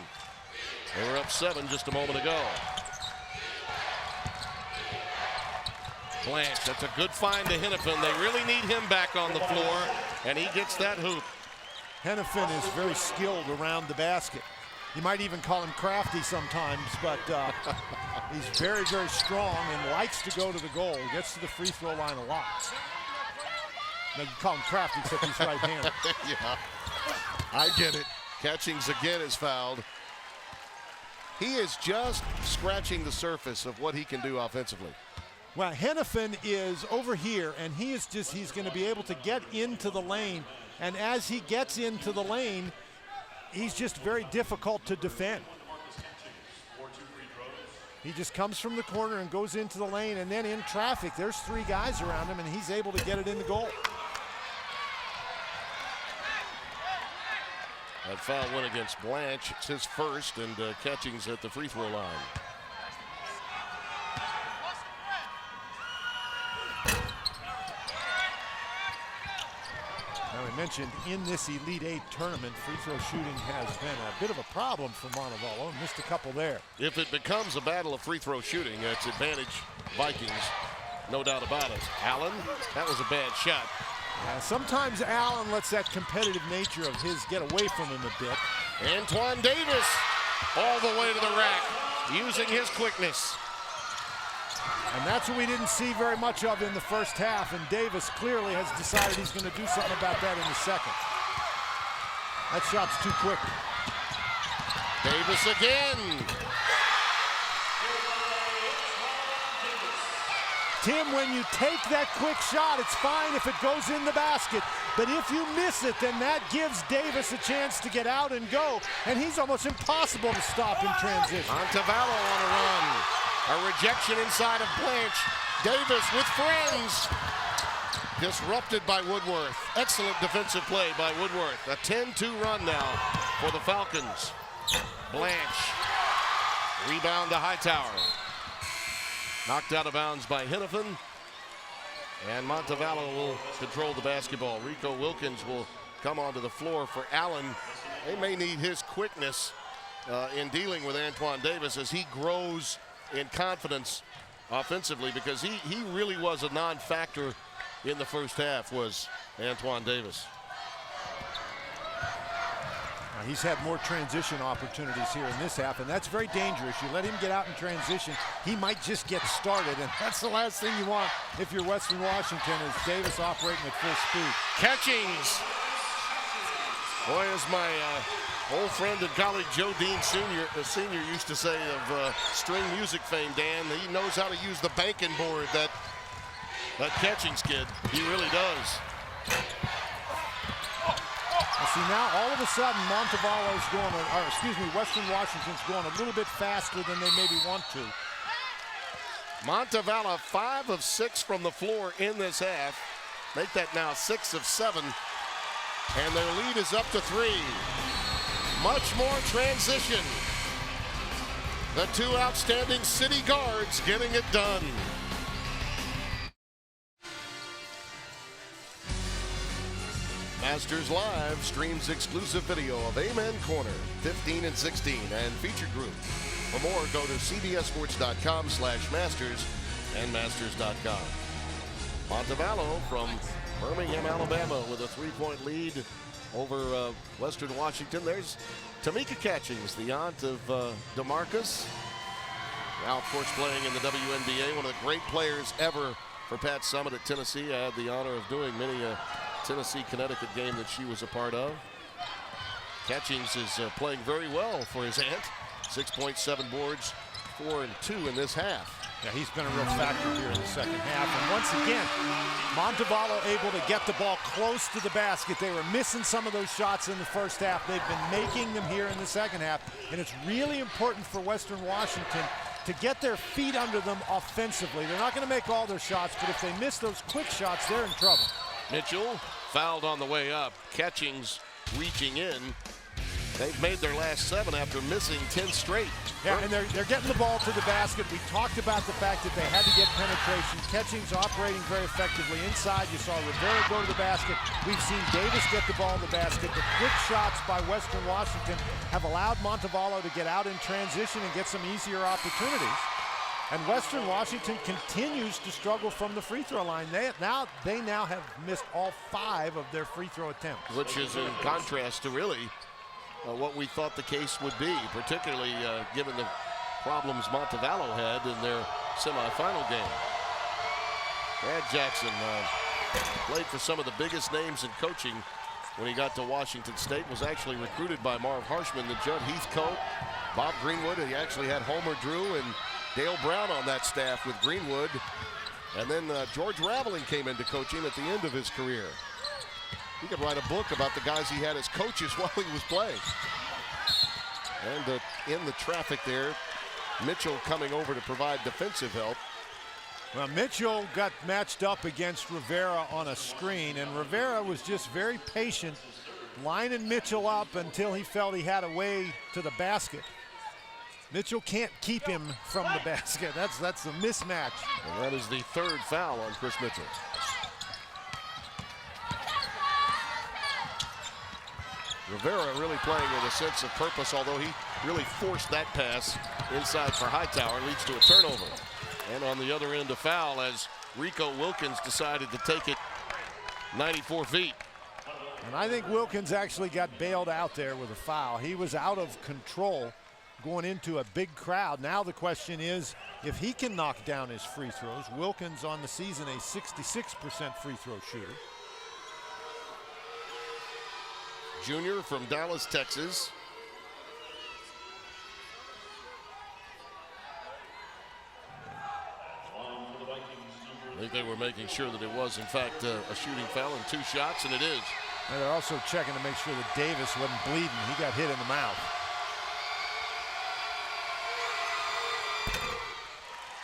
They were up 7 just a moment ago. Blanche, that's a good find to Hennepin. They really need him back on the floor, and he gets that hoop. Hennepin is very skilled around the basket. You might even call him crafty sometimes, but he's very, very strong and likes to go to the goal. Gets to the free throw line a lot. Now you call him crafty except he's right-handed. Yeah, I get it. Catchings again is fouled. He is just scratching the surface of what he can do offensively. Well, Hennepin is over here, and he's going to be able to get into the lane. And as he gets into the lane, he's just very difficult to defend. He just comes from the corner and goes into the lane, and then in traffic, there's 3 guys around him, and he's able to get it in the goal. That foul went against Blanche. It's his first, and Catchings at the free throw line. Now we mentioned in this Elite 8 tournament, free throw shooting has been a bit of a problem for Montevallo. Missed a couple there. If it becomes a battle of free throw shooting, it's advantage Vikings, no doubt about it. Allen, that was a bad shot. Sometimes Allen lets that competitive nature of his get away from him a bit. Antoine Davis all the way to the rack, using his quickness. And that's what we didn't see very much of in the first half, and Davis clearly has decided he's going to do something about that in the second. That shot's too quick. Davis again. Tim, when you take that quick shot, it's fine if it goes in the basket. But if you miss it, then that gives Davis a chance to get out and go. And he's almost impossible to stop in transition. Montevallo on a run. A rejection inside of Blanche. Davis with friends. Disrupted by Woodworth. Excellent defensive play by Woodworth. A 10-2 run now for the Falcons. Blanche. Rebound to Hightower. Knocked out of bounds by Hennepin. And Montevallo will control the basketball. Rico Wilkins will come onto the floor for Allen. They may need his quickness in dealing with Antoine Davis as he grows in confidence offensively, because he really was a non-factor in the first half, was Antoine Davis. He's had more transition opportunities here in this half, and that's very dangerous. You let him get out in transition, he might just get started, and that's the last thing you want if you're Western Washington, is Davis operating at full speed. Catchings. Boy, as my old friend and colleague Joe Dean Sr. used to say of string music fame, Dan, he knows how to use the banking board, that Catchings kid. He really does. see now all of a sudden Montevallo's going, or excuse me, Western Washington's going a little bit faster than they maybe want to. Montevallo 5 of 6 from the floor in this half. Make that now 6 of 7. And their lead is up to 3. Much more transition. The two outstanding city guards getting it done. Masters Live streams exclusive video of Amen Corner 15 and 16 and featured group. For more, go to cbssports.com/masters and masters.com. Montevallo from Birmingham, Alabama with a 3-point lead over Western Washington. There's Tamika Catchings, the aunt of DeMarcus. Now, of course, playing in the WNBA, one of the great players ever for Pat Summitt at Tennessee. I had the honor of doing many Tennessee-Connecticut game that she was a part of. Catchings is playing very well for his aunt. 6.7 boards, 4 and 2 in this half. Yeah, he's been a real factor here in the second half. And once again, Montevallo able to get the ball close to the basket. They were missing some of those shots in the first half. They've been making them here in the second half. And it's really important for Western Washington to get their feet under them offensively. They're not going to make all their shots, but if they miss those quick shots, they're in trouble. Mitchell fouled on the way up. Catchings reaching in. They've made their last 7 after missing 10 straight. Yeah, and they're getting the ball to the basket. We talked about the fact that they had to get penetration. Catchings operating very effectively inside. You saw Rivera go to the basket. We've seen Davis get the ball in the basket. The quick shots by Western Washington have allowed Montevallo to get out in transition and get some easier opportunities. And Western Washington continues to struggle from the free throw line. They now have missed all 5 of their free throw attempts. Which is in contrast to really what we thought the case would be, particularly given the problems Montevallo had in their semifinal game. Brad Jackson played for some of the biggest names in coaching when he got to Washington State, was actually recruited by Marv Harshman, the Judd Heathcote, Bob Greenwood. He actually had Homer Drew and Dale Brown on that staff with Greenwood. And then George Raveling came into coaching at the end of his career. He could write a book about the guys he had as coaches while he was playing. And in the traffic there, Mitchell coming over to provide defensive help. Well, Mitchell got matched up against Rivera on a screen, and Rivera was just very patient, lining Mitchell up until he felt he had a way to the basket. Mitchell can't keep him from the basket. That's the mismatch. And that is the 3rd foul on Chris Mitchell. Rivera really playing with a sense of purpose, although he really forced that pass inside for Hightower, leads to a turnover. And on the other end, a foul as Rico Wilkins decided to take it 94 feet. And I think Wilkins actually got bailed out there with a foul. He was out of control going into a big crowd. Now the question is if he can knock down his free throws. Wilkins on the season a 66% free throw shooter. Junior from Dallas, Texas. I think they were making sure that it was, in fact, a shooting foul and 2 shots, and it is. And they're also checking to make sure that Davis wasn't bleeding. He got hit in the mouth.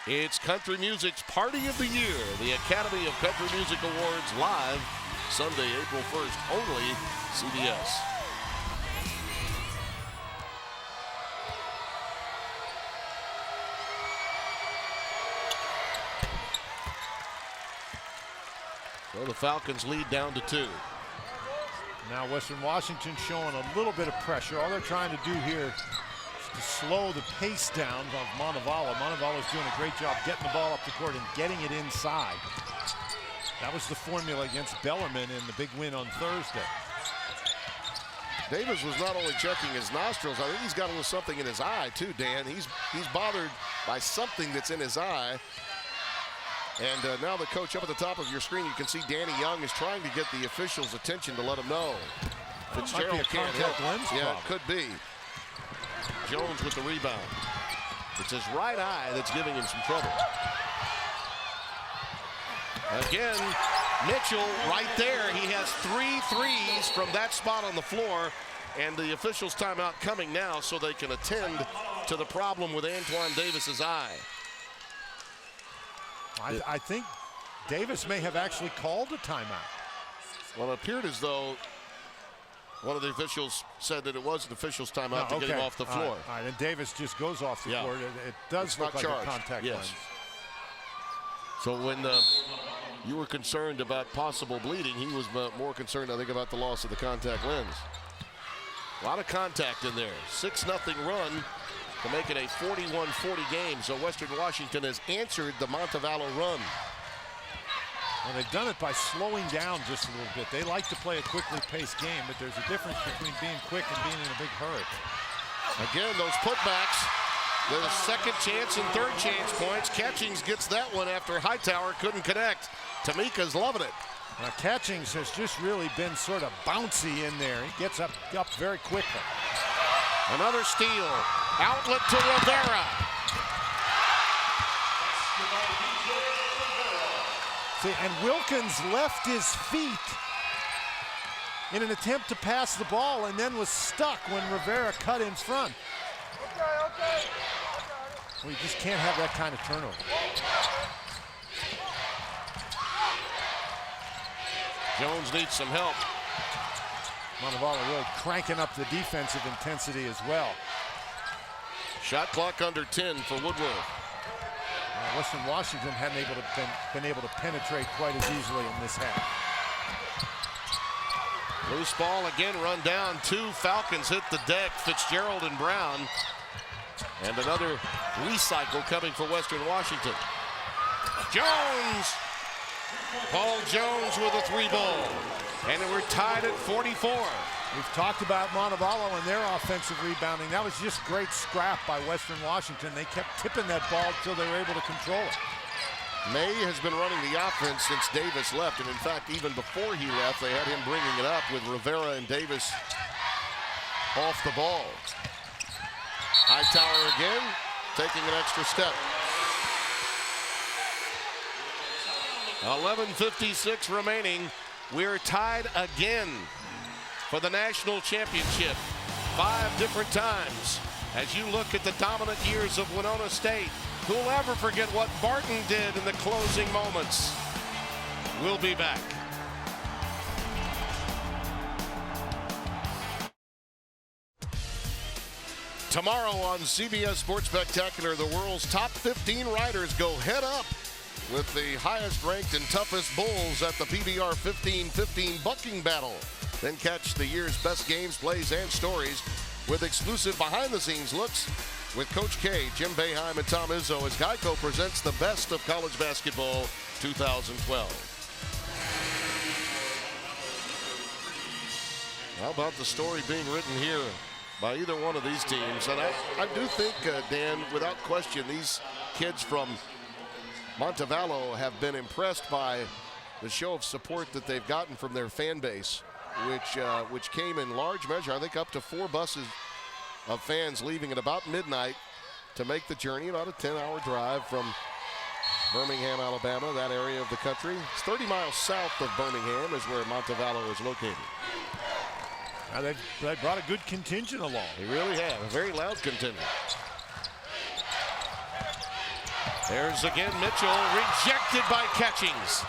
It's country music's party of the year, the Academy of Country Music Awards, live Sunday, April 1st, only CBS. So the Falcons lead down to 2. Now Western Washington showing a little bit of pressure. All they're trying to do here is to slow the pace down of Montevallo. Montevallo's doing a great job getting the ball up the court and getting it inside. That was the formula against Bellarmine in the big win on Thursday. Davis was not only checking his nostrils, I think he's got a little something in his eye too, Dan. He's bothered by something that's in his eye. And now the coach up at the top of your screen, you can see Danny Young is trying to get the officials' attention to let them know. Fitzgerald can't help. Yeah, it could be. Jones with the rebound. It's his right eye that's giving him some trouble. Again, Mitchell right there. He has 3 threes from that spot on the floor. And the officials' timeout coming now so they can attend to the problem with Antoine Davis's eye. I think Davis may have actually called a timeout. Well, it appeared as though one of the officials said that it was an official's timeout to get him off the floor. All right, and Davis just goes off the floor. It does look like a contact lens. So when you were concerned about possible bleeding, he was more concerned, I think, about the loss of the contact lens. A lot of contact in there. 6-0 run to make it a 41-40 game. So Western Washington has answered the Montevallo run. Well, they've done it by slowing down just a little bit. They like to play a quickly paced game, but there's a difference between being quick and being in a big hurry. Again, those putbacks, the second chance and third chance points. Catchings gets that one after Hightower couldn't connect. Tamika's loving it. Catchings has just really been sort of bouncy in there. He gets up very quickly. Another steal. Outlet to Rivera. See, and Wilkins left his feet in an attempt to pass the ball and then was stuck when Rivera cut in front. Okay. Well, you just can't have that kind of turnover. Jones needs some help. Montevallo really cranking up the defensive intensity as well. Shot clock under 10 for Woodward. Western Washington hadn't been able to penetrate quite as easily in this half. Loose ball again run down. 2 Falcons hit the deck. Fitzgerald and Brown. And another recycle coming for Western Washington. Jones! Paul Jones with a 3-ball. And we're tied at 44. We've talked about Montevallo and their offensive rebounding. That was just great scrap by Western Washington. They kept tipping that ball until they were able to control it. May has been running the offense since Davis left. And in fact, even before he left, they had him bringing it up with Rivera and Davis off the ball. Hightower again, taking an extra step. 11:56 remaining. We're tied again for the national championship. 5 different times. As you look at the dominant years of Winona State, who'll ever forget what Barton did in the closing moments? We'll be back. Tomorrow on CBS Sports Spectacular, the world's top 15 riders go head up with the highest ranked and toughest bulls at the PBR 15-15 bucking battle. Then catch the year's best games, plays, and stories with exclusive behind-the-scenes looks with Coach K, Jim Boeheim, and Tom Izzo as Geico presents the best of college basketball 2012. How about the story being written here by either one of these teams? And I do think, Dan, without question, these kids from Montevallo have been impressed by the show of support that they've gotten from their fan base, which came in large measure, I think up to 4 buses of fans leaving at about midnight to make the journey, about a 10-hour drive from Birmingham, Alabama, that area of the country. It's 30 miles south of Birmingham is where Montevallo is located. Now they brought a good contingent along. They really have, a very loud contingent. There's again Mitchell, rejected by Catchings.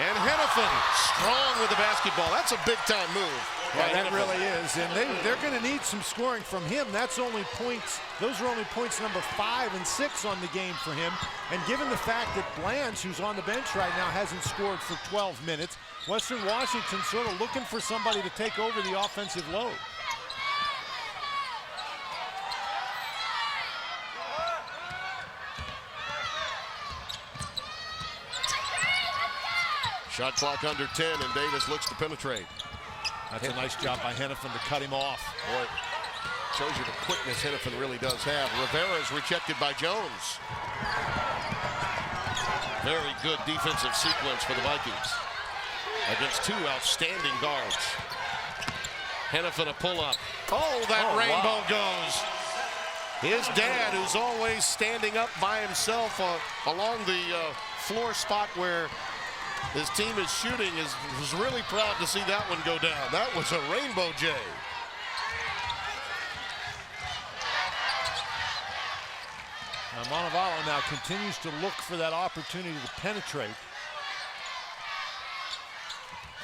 And Hennepin, strong with the basketball. That's a big-time move. Yeah, that really is. And they're going to need some scoring from him. That's only points. Those are only points number 5 and 6 on the game for him. And given the fact that Blanche, who's on the bench right now, hasn't scored for 12 minutes, Western Washington sort of looking for somebody to take over the offensive load. Shot clock under 10, and Davis looks to penetrate. That's a nice job by Hennepin to cut him off. Boy, shows you the quickness Hennepin really does have. Rivera is rejected by Jones. Very good defensive sequence for the Vikings against 2 outstanding guards. Hennepin a pull-up. Oh, that rainbow goes. His dad, who's always standing up by himself along the floor spot where his team is shooting, was really proud to see that one go down. That was a Rainbow J. Now Montevallo now continues to look for that opportunity to penetrate.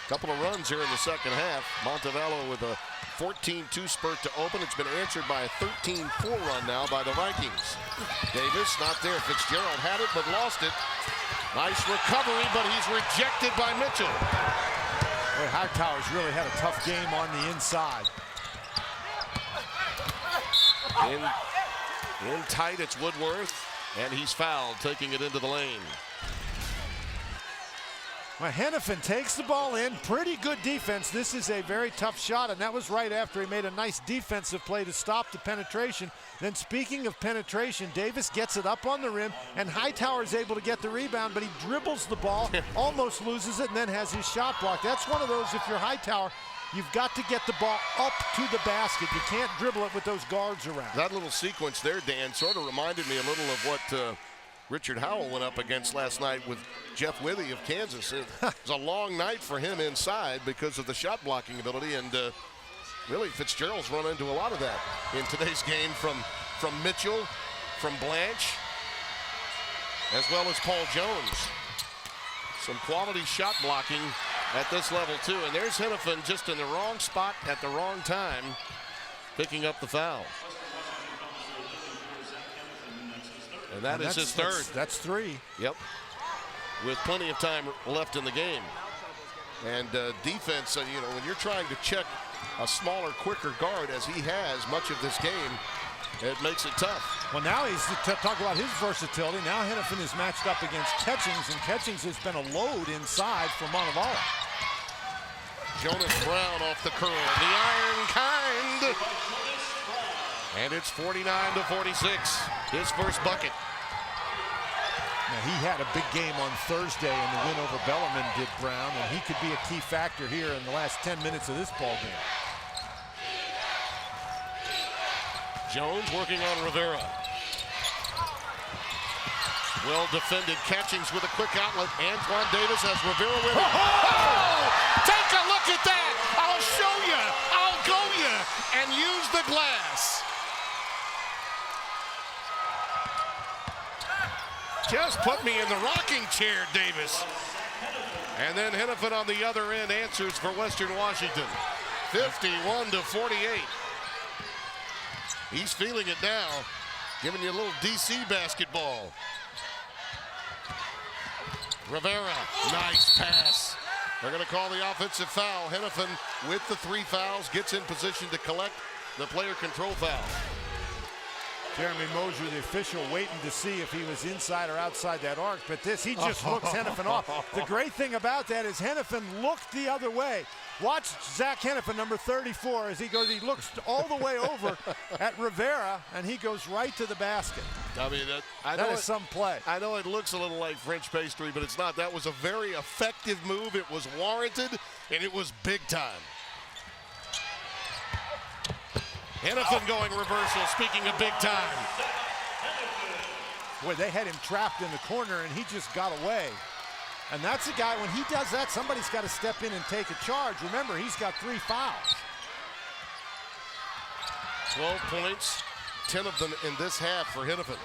Couple of runs here in the second half. Montevallo with a 14-2 spurt to open. It's been answered by a 13-4 run now by the Vikings. Davis not there. Fitzgerald had it but lost it. Nice recovery, but he's rejected by Mitchell. Boy, Hightower's really had a tough game on the inside. In tight, it's Woodworth, and he's fouled, taking it into the lane. Well, Hennepin takes the ball in. Pretty good defense. This is a very tough shot, and that was right after he made a nice defensive play to stop the penetration. Then speaking of penetration, Davis gets it up on the rim, and Hightower is able to get the rebound, but he dribbles the ball, almost loses it, and then has his shot blocked. That's one of those, if you're Hightower, you've got to get the ball up to the basket. You can't dribble it with those guards around. That little sequence there, Dan, sort of reminded me a little of what Richard Howell went up against last night with Jeff Withey of Kansas. It was a long night for him inside because of the shot blocking ability, and really Fitzgerald's run into a lot of that in today's game from Mitchell, from Blanche, as well as Paul Jones. Some quality shot blocking at this level too, and there's Hennepin just in the wrong spot at the wrong time, picking up the foul. And that's his third. That's three. Yep. With plenty of time left in the game. And defense, you know, when you're trying to check a smaller, quicker guard as he has much of this game, it makes it tough. Well, now he's talk about his versatility. Now Hennepin is matched up against Catchings, and Catchings has been a load inside for Montevallo. Jonas Brown off the curl. The iron kind. And it's 49-46. His first bucket. Now, he had a big game on Thursday in the win over Bellarmine, did Brown, and he could be a key factor here in the last 10 minutes of this ball game. Jones working on Rivera. Well defended. Catchings with a quick outlet. Antoine Davis has Rivera with him. Oh! Take a look at that! I'll show you! I'll go you! And use the glass. Just put me in the rocking chair, Davis. And then Hennepin on the other end answers for Western Washington. 51-48. He's feeling it now, giving you a little DC basketball. Rivera, nice pass. They're going to call the offensive foul. Hennepin with the 3 fouls gets in position to collect the player control foul. Jeremy Mosier, the official, waiting to see if he was inside or outside that arc, but he just looks Hennepin off. The great thing about that is Hennepin looked the other way. Watch Zach Hennepin, number 34, as he looks all the way over at Rivera, and he goes right to the basket. I mean, that is some play. I know it looks a little like French pastry, but it's not. That was a very effective move. It was warranted, and it was big time. Hennepin going reversal, speaking of big time. Boy, they had him trapped in the corner, and he just got away. And that's a guy, when he does that, somebody's got to step in and take a charge. Remember, he's got 3 fouls. 12 points, 10 of them in this half for Hennepin.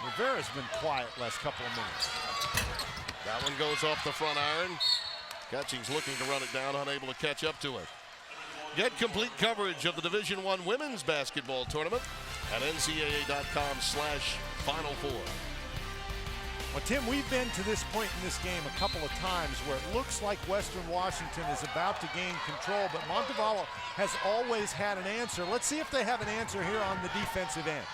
Rivera's been quiet last couple of minutes. That one goes off the front iron. Catchings looking to run it down, unable to catch up to it. Get complete coverage of the Division I Women's Basketball Tournament at ncaa.com/Final Four. Well, Tim, we've been to this point in this game a couple of times where it looks like Western Washington is about to gain control, but Montevallo has always had an answer. Let's see if they have an answer here on the defensive end.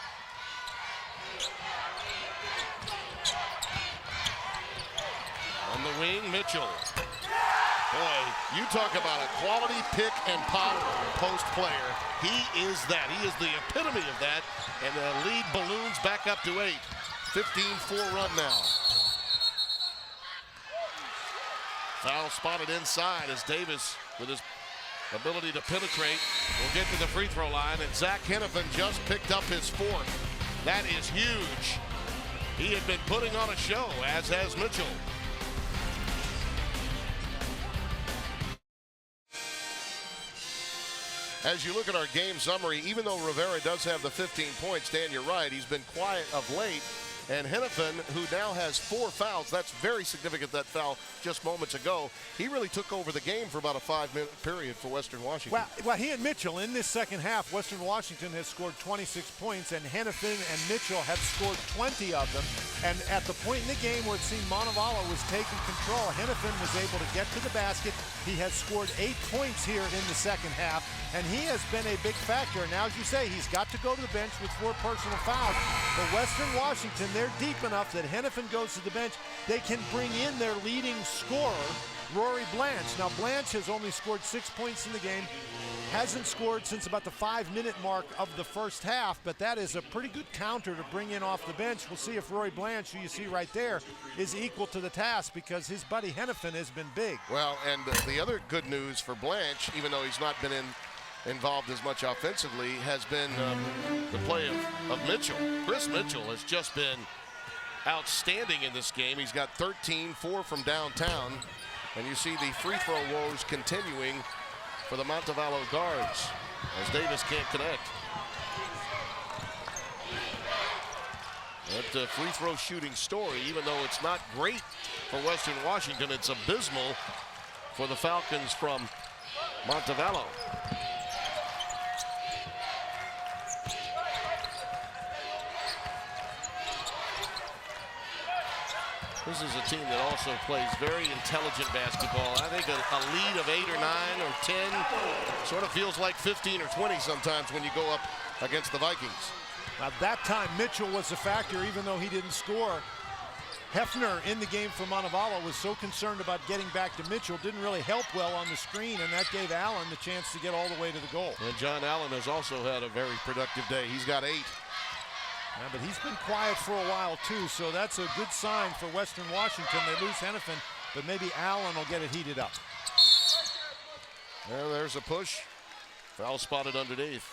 On the wing, Mitchell. Boy, you talk about a quality pick and pop post player. He is that. He is the epitome of that. And the lead balloons back up to 8. 15-4 run now. Foul spotted inside as Davis, with his ability to penetrate, will get to the free throw line. And Zach Hennepin just picked up his 4th. That is huge. He had been putting on a show, as has Mitchell. As you look at our game summary, even though Rivera does have the 15 points, Dan, you're right, he's been quiet of late. And Hennepin, who now has 4 fouls, that's very significant, that foul just moments ago. He really took over the game for about a 5-minute period for Western Washington. Well, he and Mitchell in this second half, Western Washington has scored 26 points, and Hennepin and Mitchell have scored 20 of them. And at the point in the game where it seemed Montevallo was taking control, Hennepin was able to get to the basket. He has scored 8 points here in the second half, and he has been a big factor. Now, as you say, he's got to go to the bench with 4 personal fouls. But Western Washington, they're deep enough that Hennepin goes to the bench. They can bring in their leading scorer, Rory Blanche. Now, Blanche has only scored 6 points in the game. Hasn't scored since about the 5-minute mark of the first half, but that is a pretty good counter to bring in off the bench. We'll see if Rory Blanche, who you see right there, is equal to the task, because his buddy Hennepin has been big. Well, and the other good news for Blanche, even though he's not been involved as much offensively, has been the play of Mitchell. Chris Mitchell has just been outstanding in this game. He's got 13, 4 from downtown, and you see the free throw woes continuing for the Montevallo guards as Davis can't connect. That free throw shooting story, even though it's not great for Western Washington, it's abysmal for the Falcons from Montevallo. This is a team that also plays very intelligent basketball. I think a lead of 8 or 9 or 10 sort of feels like 15 or 20 sometimes when you go up against the Vikings. Now, that time Mitchell was a factor, even though he didn't score. Hefner in the game for Montevallo was so concerned about getting back to Mitchell, didn't really help well on the screen, and that gave Allen the chance to get all the way to the goal. And John Allen has also had a very productive day. He's got 8. Yeah, but he's been quiet for a while too, so that's a good sign for Western Washington. They lose Hennepin, but maybe Allen will get it heated up. Well, there's a push. Foul spotted underneath.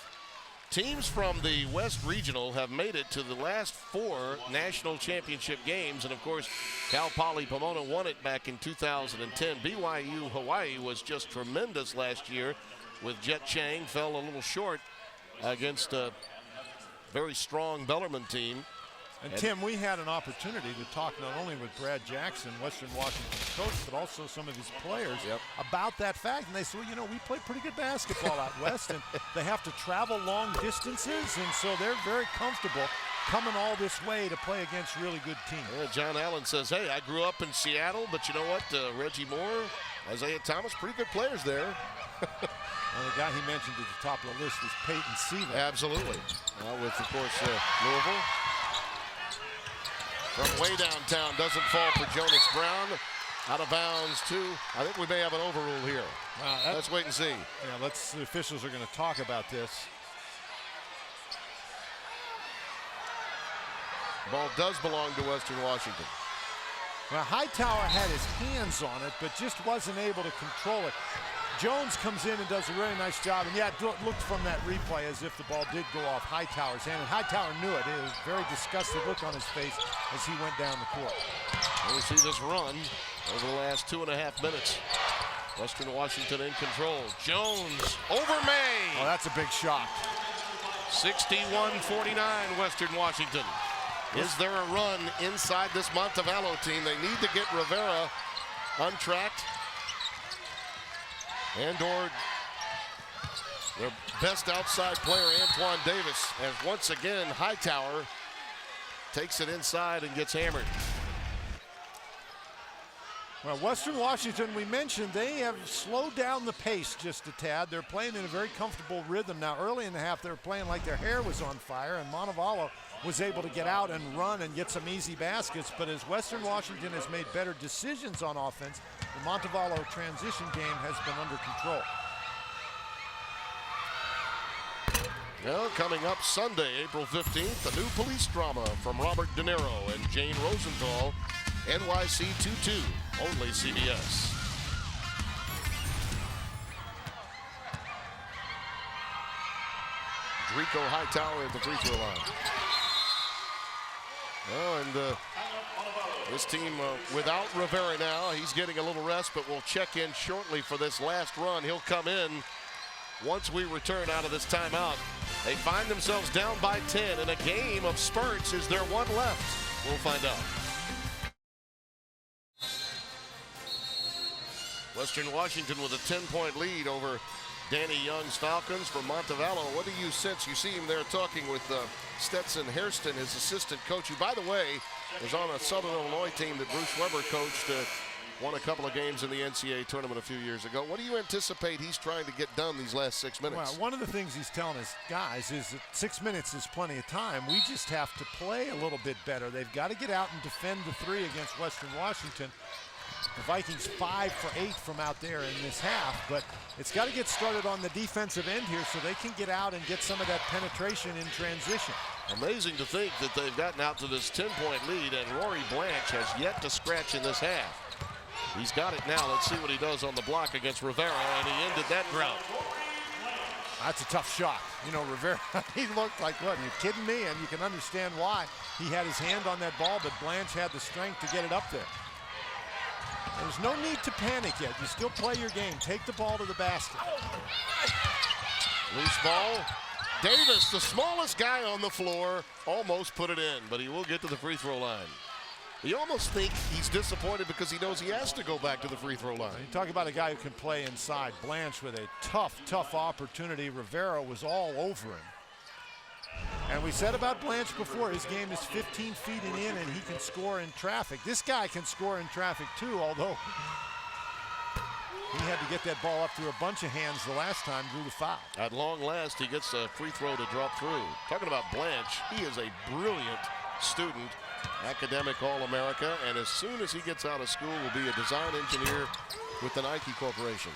Teams from the West Regional have made it to the last 4 national championship games, and of course, Cal Poly Pomona won it back in 2010. BYU Hawaii was just tremendous last year with Jet Chang, fell a little short against very strong Bellarmine team. And Tim, we had an opportunity to talk not only with Brad Jackson, Western Washington's coach, but also some of his players about that fact. And they said, well, you know, we play pretty good basketball out west, and they have to travel long distances, and so they're very comfortable coming all this way to play against really good teams. Yeah, John Allen says, hey, I grew up in Seattle, but you know what? Reggie Moore, Isaiah Thomas, pretty good players there. Well, the guy he mentioned at the top of the list was Peyton Seaver. Absolutely. With, of course, Louisville. From way downtown, doesn't fall for Jonas Brown. Out of bounds, too. I think we may have an overrule here. Let's wait and see. Yeah, the officials are going to talk about this. The ball does belong to Western Washington. Well, Hightower had his hands on it, but just wasn't able to control it. Jones comes in and does a really nice job, and yeah, it looked from that replay as if the ball did go off Hightower's hand, and Hightower knew it. It was a very disgusted look on his face as he went down the court. We'll see this run over the last 2.5 minutes. Western Washington in control. Jones over May. Oh, that's a big shot. 61-49 Western Washington. Is there a run inside this Montevallo team? They need to get Rivera untracked. And/or their best outside player, Antoine Davis, as once again Hightower takes it inside and gets hammered. Well, Western Washington, we mentioned, they have slowed down the pace just a tad. They're playing in a very comfortable rhythm now. Early in the half, they were playing like their hair was on fire, and Montevallo was able to get out and run and get some easy baskets. But as Western Washington has made better decisions on offense, the Montevallo transition game has been under control. Well, coming up Sunday, April 15th, a new police drama from Robert De Niro and Jane Rosenthal, NYC 2-2, only CBS. Drico Hightower at the free throw line. Well, and this team without Rivera now, he's getting a little rest, but we'll check in shortly for this last run. He'll come in once we return out of this timeout. They find themselves down by 10 in a game of spurts. Is there one left? We'll find out. Western Washington with a 10-point lead over Danny Young's Falcons. From Montevallo, what do you sense? You see him there talking with Stetson Hairston, his assistant coach, who, by the way, was on a Southern Illinois team that Bruce Weber coached, won a couple of games in the NCAA tournament a few years ago. What do you anticipate he's trying to get done these last 6 minutes? Well, one of the things he's telling his guys is that 6 minutes is plenty of time. We just have to play a little bit better. They've got to get out and defend the three against Western Washington. The Vikings 5 for 8 from out there in this half, but it's got to get started on the defensive end here so they can get out and get some of that penetration in transition. Amazing to think that they've gotten out to this 10-point lead, and Rory Blanche has yet to scratch in this half. He's got it now. Let's see what he does on the block against Rivera, and he ended that drought. That's a tough shot. You know, Rivera, he looked like, what, are you kidding me? And you can understand why. He had his hand on that ball, but Blanche had the strength to get it up there. There's no need to panic yet. You still play your game. Take the ball to the basket. Loose ball. Davis, the smallest guy on the floor, almost put it in, but he will get to the free throw line. You almost think he's disappointed because he knows he has to go back to the free throw line. You talk about a guy who can play inside. Blanche with a tough opportunity. Rivera was all over him. And we said about Blanche before, his game is 15 feet and in, and he can score in traffic. This guy can score in traffic too, although he had to get that ball up through a bunch of hands the last time, drew the foul. At long last, he gets a free throw to drop through. Talking about Blanche, he is a brilliant student, academic All-America, and as soon as he gets out of school, will be a design engineer with the Nike Corporation.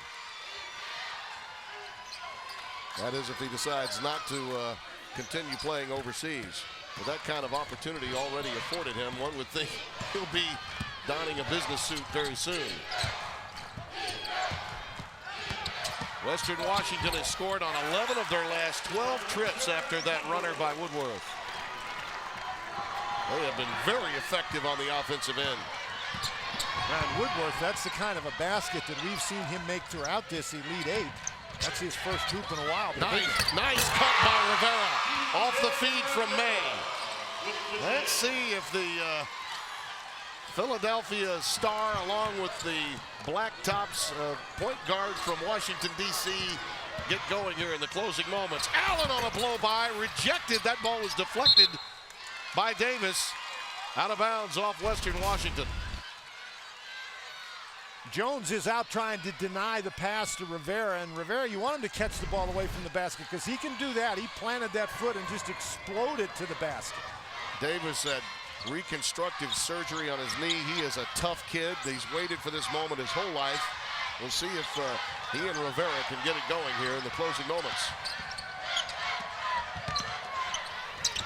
That is if he decides not to continue playing overseas. With that kind of opportunity already afforded him, one would think he'll be donning a business suit very soon. Western Washington has scored on 11 of their last 12 trips after that runner by Woodworth. They have been very effective on the offensive end. And Woodworth, that's the kind of a basket that we've seen him make throughout this Elite Eight. That's his first hoop in a while. Nice cut by Rivera. Off the feed from May. Let's see if the Philadelphia Star, along with the Blacktops point guard from Washington, D.C., get going here in the closing moments. Allen on a blow-by, rejected. That ball was deflected by Davis. Out of bounds off Western Washington. Jones is out trying to deny the pass to Rivera, and Rivera, you want him to catch the ball away from the basket because he can do that. He planted that foot and just exploded to the basket. Davis had reconstructive surgery on his knee. He is a tough kid. He's waited for this moment his whole life. We'll see if he and Rivera can get it going here in the closing moments.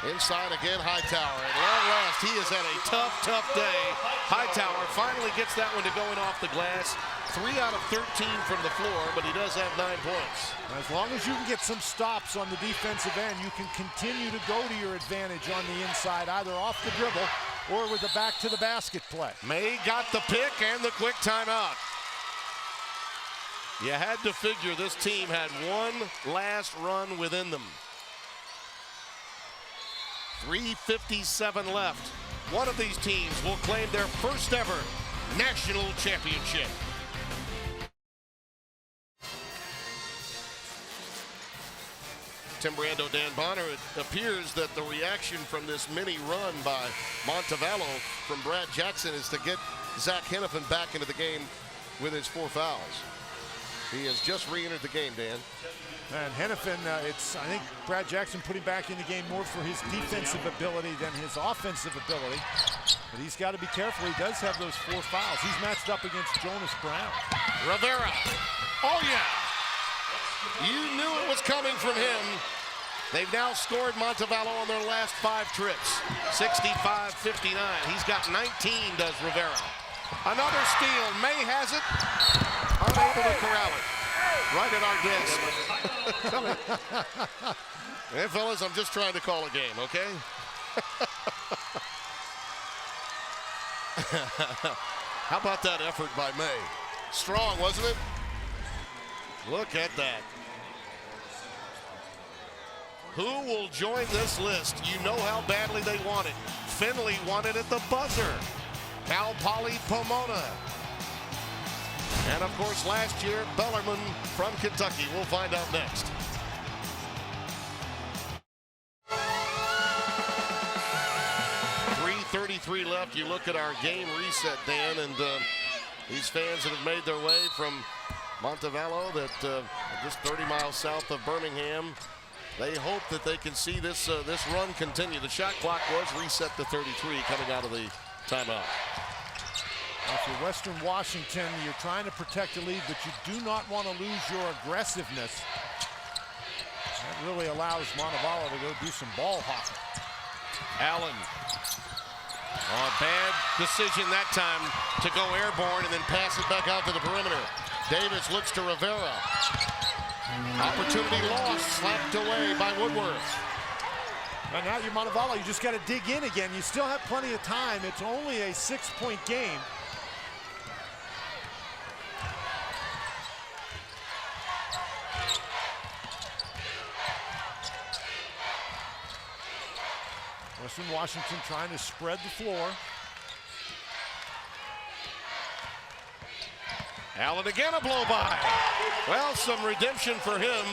Inside again, Hightower. At long last, he has had a tough day. Hightower finally gets that one to going off the glass. 3 out of 13 from the floor, but he does have 9 points. As long as you can get some stops on the defensive end, you can continue to go to your advantage on the inside, either off the dribble or with the back to the basket play. May got the pick and the quick timeout. You had to figure this team had one last run within them. 3:57 left. One of these teams will claim their first ever national championship. Tim Brando, Dan Bonner. It appears that the reaction from this mini run by Montevallo from Brad Jackson is to get Zach Hennepin back into the game with his 4 fouls. He has just re-entered the game, Dan. And Hennepin, I think Brad Jackson put him back in the game more for his defensive ability than his offensive ability. But he's got to be careful. He does have those 4 fouls. He's matched up against Jonas Brown. Rivera. Oh, yeah. You knew it was coming from him. They've now scored Montevallo on their last 5 trips. 65-59. He's got 19, does Rivera. Another steal. May has it. Unable to corral it. Right at our desk. Hey, fellas, I'm just trying to call a game, okay? How about that effort by May? Strong, wasn't it? Look at that. Who will join this list? You know how badly they want it. Finley won it at the buzzer. Cal Poly Pomona. And of course, last year, Bellarmine from Kentucky. We'll find out next. .333 left. You look at our game reset, Dan, and these fans that have made their way from Montevallo, that just 30 miles south of Birmingham, they hope that they can see this run continue. The shot clock was reset to 33 coming out of the timeout. If you're Western Washington, you're trying to protect the lead, but you do not want to lose your aggressiveness. That really allows Montevallo to go do some ball hopping. Allen. Bad decision that time to go airborne and then pass it back out to the perimeter. Davis looks to Rivera. Opportunity lost, slapped away by Woodworth. And now you're Montevallo, you just got to dig in again. You still have plenty of time. It's only a 6-point game. Western Washington trying to spread the floor. Allen again, a blow by. Well, some redemption for him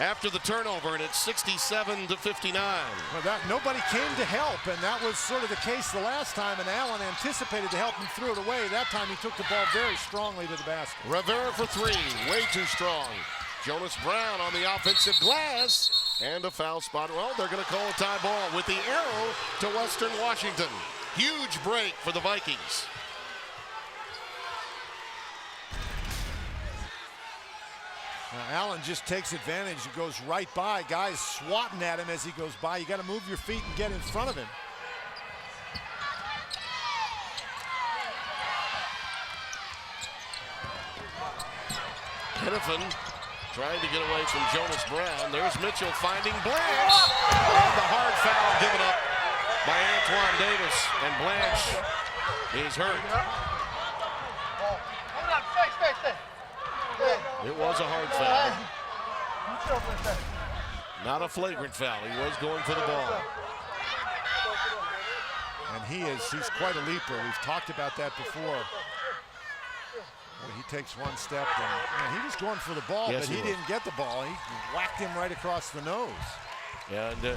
after the turnover, and it's 67-59. Well, nobody came to help, and that was sort of the case the last time, and Allen anticipated to help and threw it away. That time he took the ball very strongly to the basket. Rivera for three, way too strong. Jonas Brown on the offensive glass, and a foul spot. Well, they're going to call a tie ball with the arrow to Western Washington. Huge break for the Vikings. Now, Allen just takes advantage and goes right by. Guys swatting at him as he goes by. You got to move your feet and get in front of him. Hennepin trying to get away from Jonas Brown. There's Mitchell finding Blanche. And the hard foul given up by Antoine Davis. And Blanche is hurt. It was a hard foul. Not a flagrant foul. He was going for the ball. And he's quite a leaper. We've talked about that before. Well, he takes one step and he was going for the ball, yes, but he didn't get the ball. He whacked him right across the nose. Yeah, and I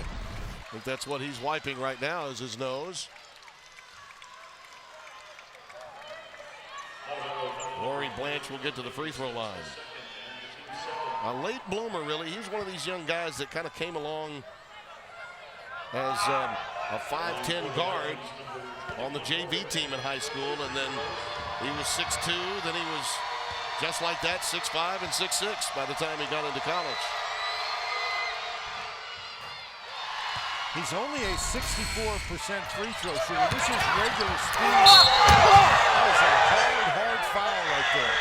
think that's what he's wiping right now is his nose. Rory Blanche will get to the free throw line. A late bloomer, really. He's one of these young guys that kind of came along as a 5'10" guard on the JV team in high school, and then he was 6'2", then he was just like that, 6'5" and 6'6" by the time he got into college. He's only a 64% free throw shooter. This is regular speed. That is a hard foul right there.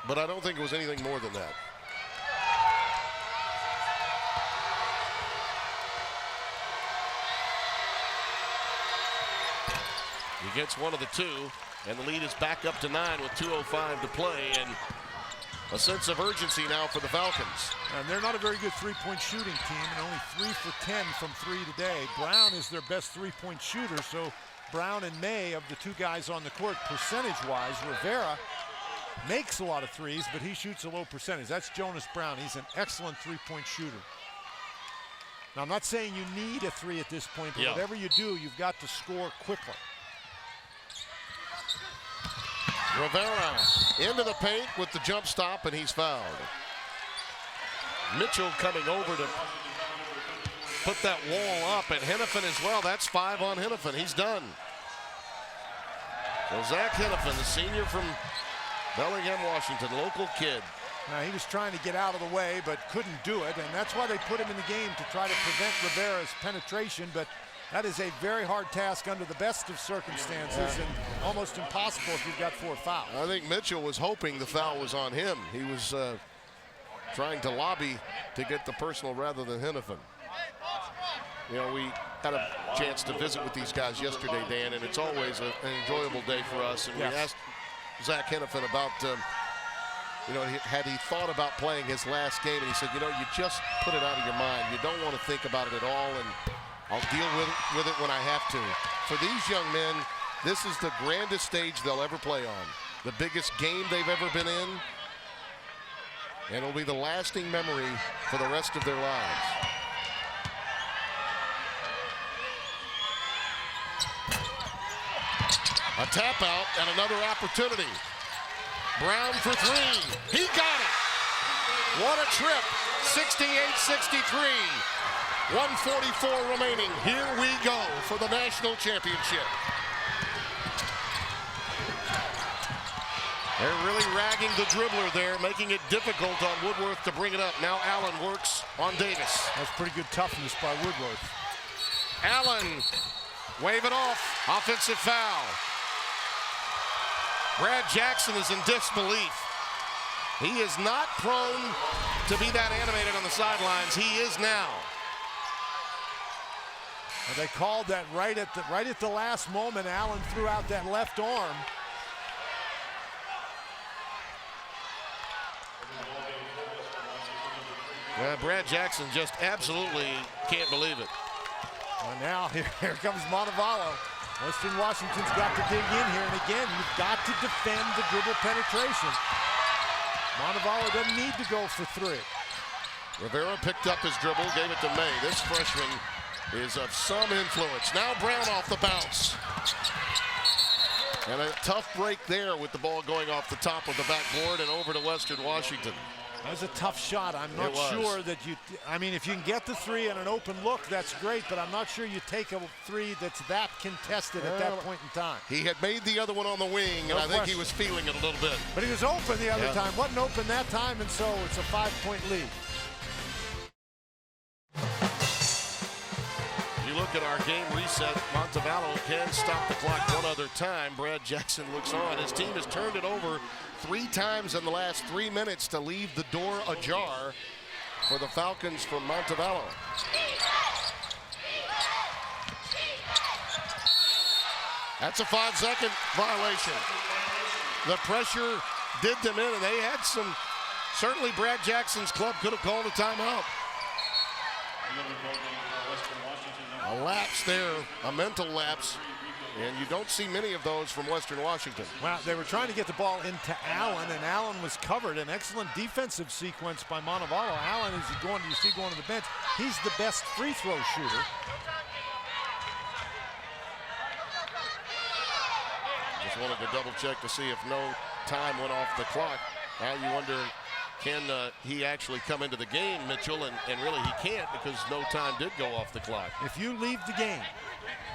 But I don't think it was anything more than that. He gets one of the two, and the lead is back up to 9 with 2:05 to play, and a sense of urgency now for the Falcons. And they're not a very good three-point shooting team, and only 3 for 10 from 3 today. Brown is their best three-point shooter, so Brown and May, of the two guys on the court, percentage-wise, Rivera makes a lot of threes, but he shoots a low percentage. That's Jonas Brown. He's an excellent three-point shooter. Now, I'm not saying you need a three at this point, but whatever you do, you've got to score quickly. Rivera into the paint with the jump stop, and he's fouled. Mitchell coming over to put that wall up, and Hennepin as well. That's 5 on Hennepin. He's done. So Zach Hennepin, the senior from Bellingham, Washington, local kid. He was trying to get out of the way, but couldn't do it, and that's why they put him in the game, to try to prevent Rivera's penetration, but that is a very hard task under the best of circumstances, and almost impossible if you've got 4 fouls. I think Mitchell was hoping the foul was on him. He was trying to lobby to get the personal rather than Hennepin. You know, we had a chance to visit with these guys yesterday, Dan, and it's always an enjoyable day for us. And we asked Zach Hennepin about, you know, had he thought about playing his last game, and he said, you know, you just put it out of your mind. You don't want to think about it at all, and I'll deal with it when I have to. For these young men, this is the grandest stage they'll ever play on. The biggest game they've ever been in, and it'll be the lasting memory for the rest of their lives. A tap out and another opportunity. Brown for three. He got it. What a trip. 68-63. 1:44 remaining. Here we go for the national championship. They're really ragging the dribbler there, making it difficult on Woodworth to bring it up. Now Allen works on Davis. That's pretty good toughness by Woodworth. Allen, wave it off. Offensive foul. Brad Jackson is in disbelief. He is not prone to be that animated on the sidelines. He is now. And they called that right at the last moment. Allen threw out that left arm. Brad Jackson just absolutely can't believe it. And now here comes Montevallo. Western Washington's got to dig in here, and again, you've got to defend the dribble penetration. Montevallo doesn't need to go for three. Rivera picked up his dribble, gave it to May. This freshman is of some influence. Now Brown off the bounce. And a tough break there with the ball going off the top of the backboard and over to Western Washington. That was a tough shot. I'm not sure that I mean, if you can get the three on an open look, that's great, but I'm not sure you take a three that's that contested at that point in time. He had made the other one on the wing, and I think he was feeling it a little bit. But he was open the other time. Wasn't open that time, and so it's a 5-point lead. You look at our game reset, Montevallo can stop the clock one other time. Brad Jackson looks on. His team has turned it over 3 times in the last 3 minutes to leave the door ajar for the Falcons from Montevallo. That's a 5-second violation. The pressure did them in, and they had some, certainly Brad Jackson's club could have called a timeout. A lapse there, a mental lapse, and you don't see many of those from Western Washington. Well, they were trying to get the ball into Allen, and Allen was covered. An excellent defensive sequence by Montevallo. Allen, as you see going to the bench, he's the best free throw shooter. Just wanted to double check to see if no time went off the clock. Now you wonder, can he actually come into the game, Mitchell? And really he can't, because no time did go off the clock. If you leave the game,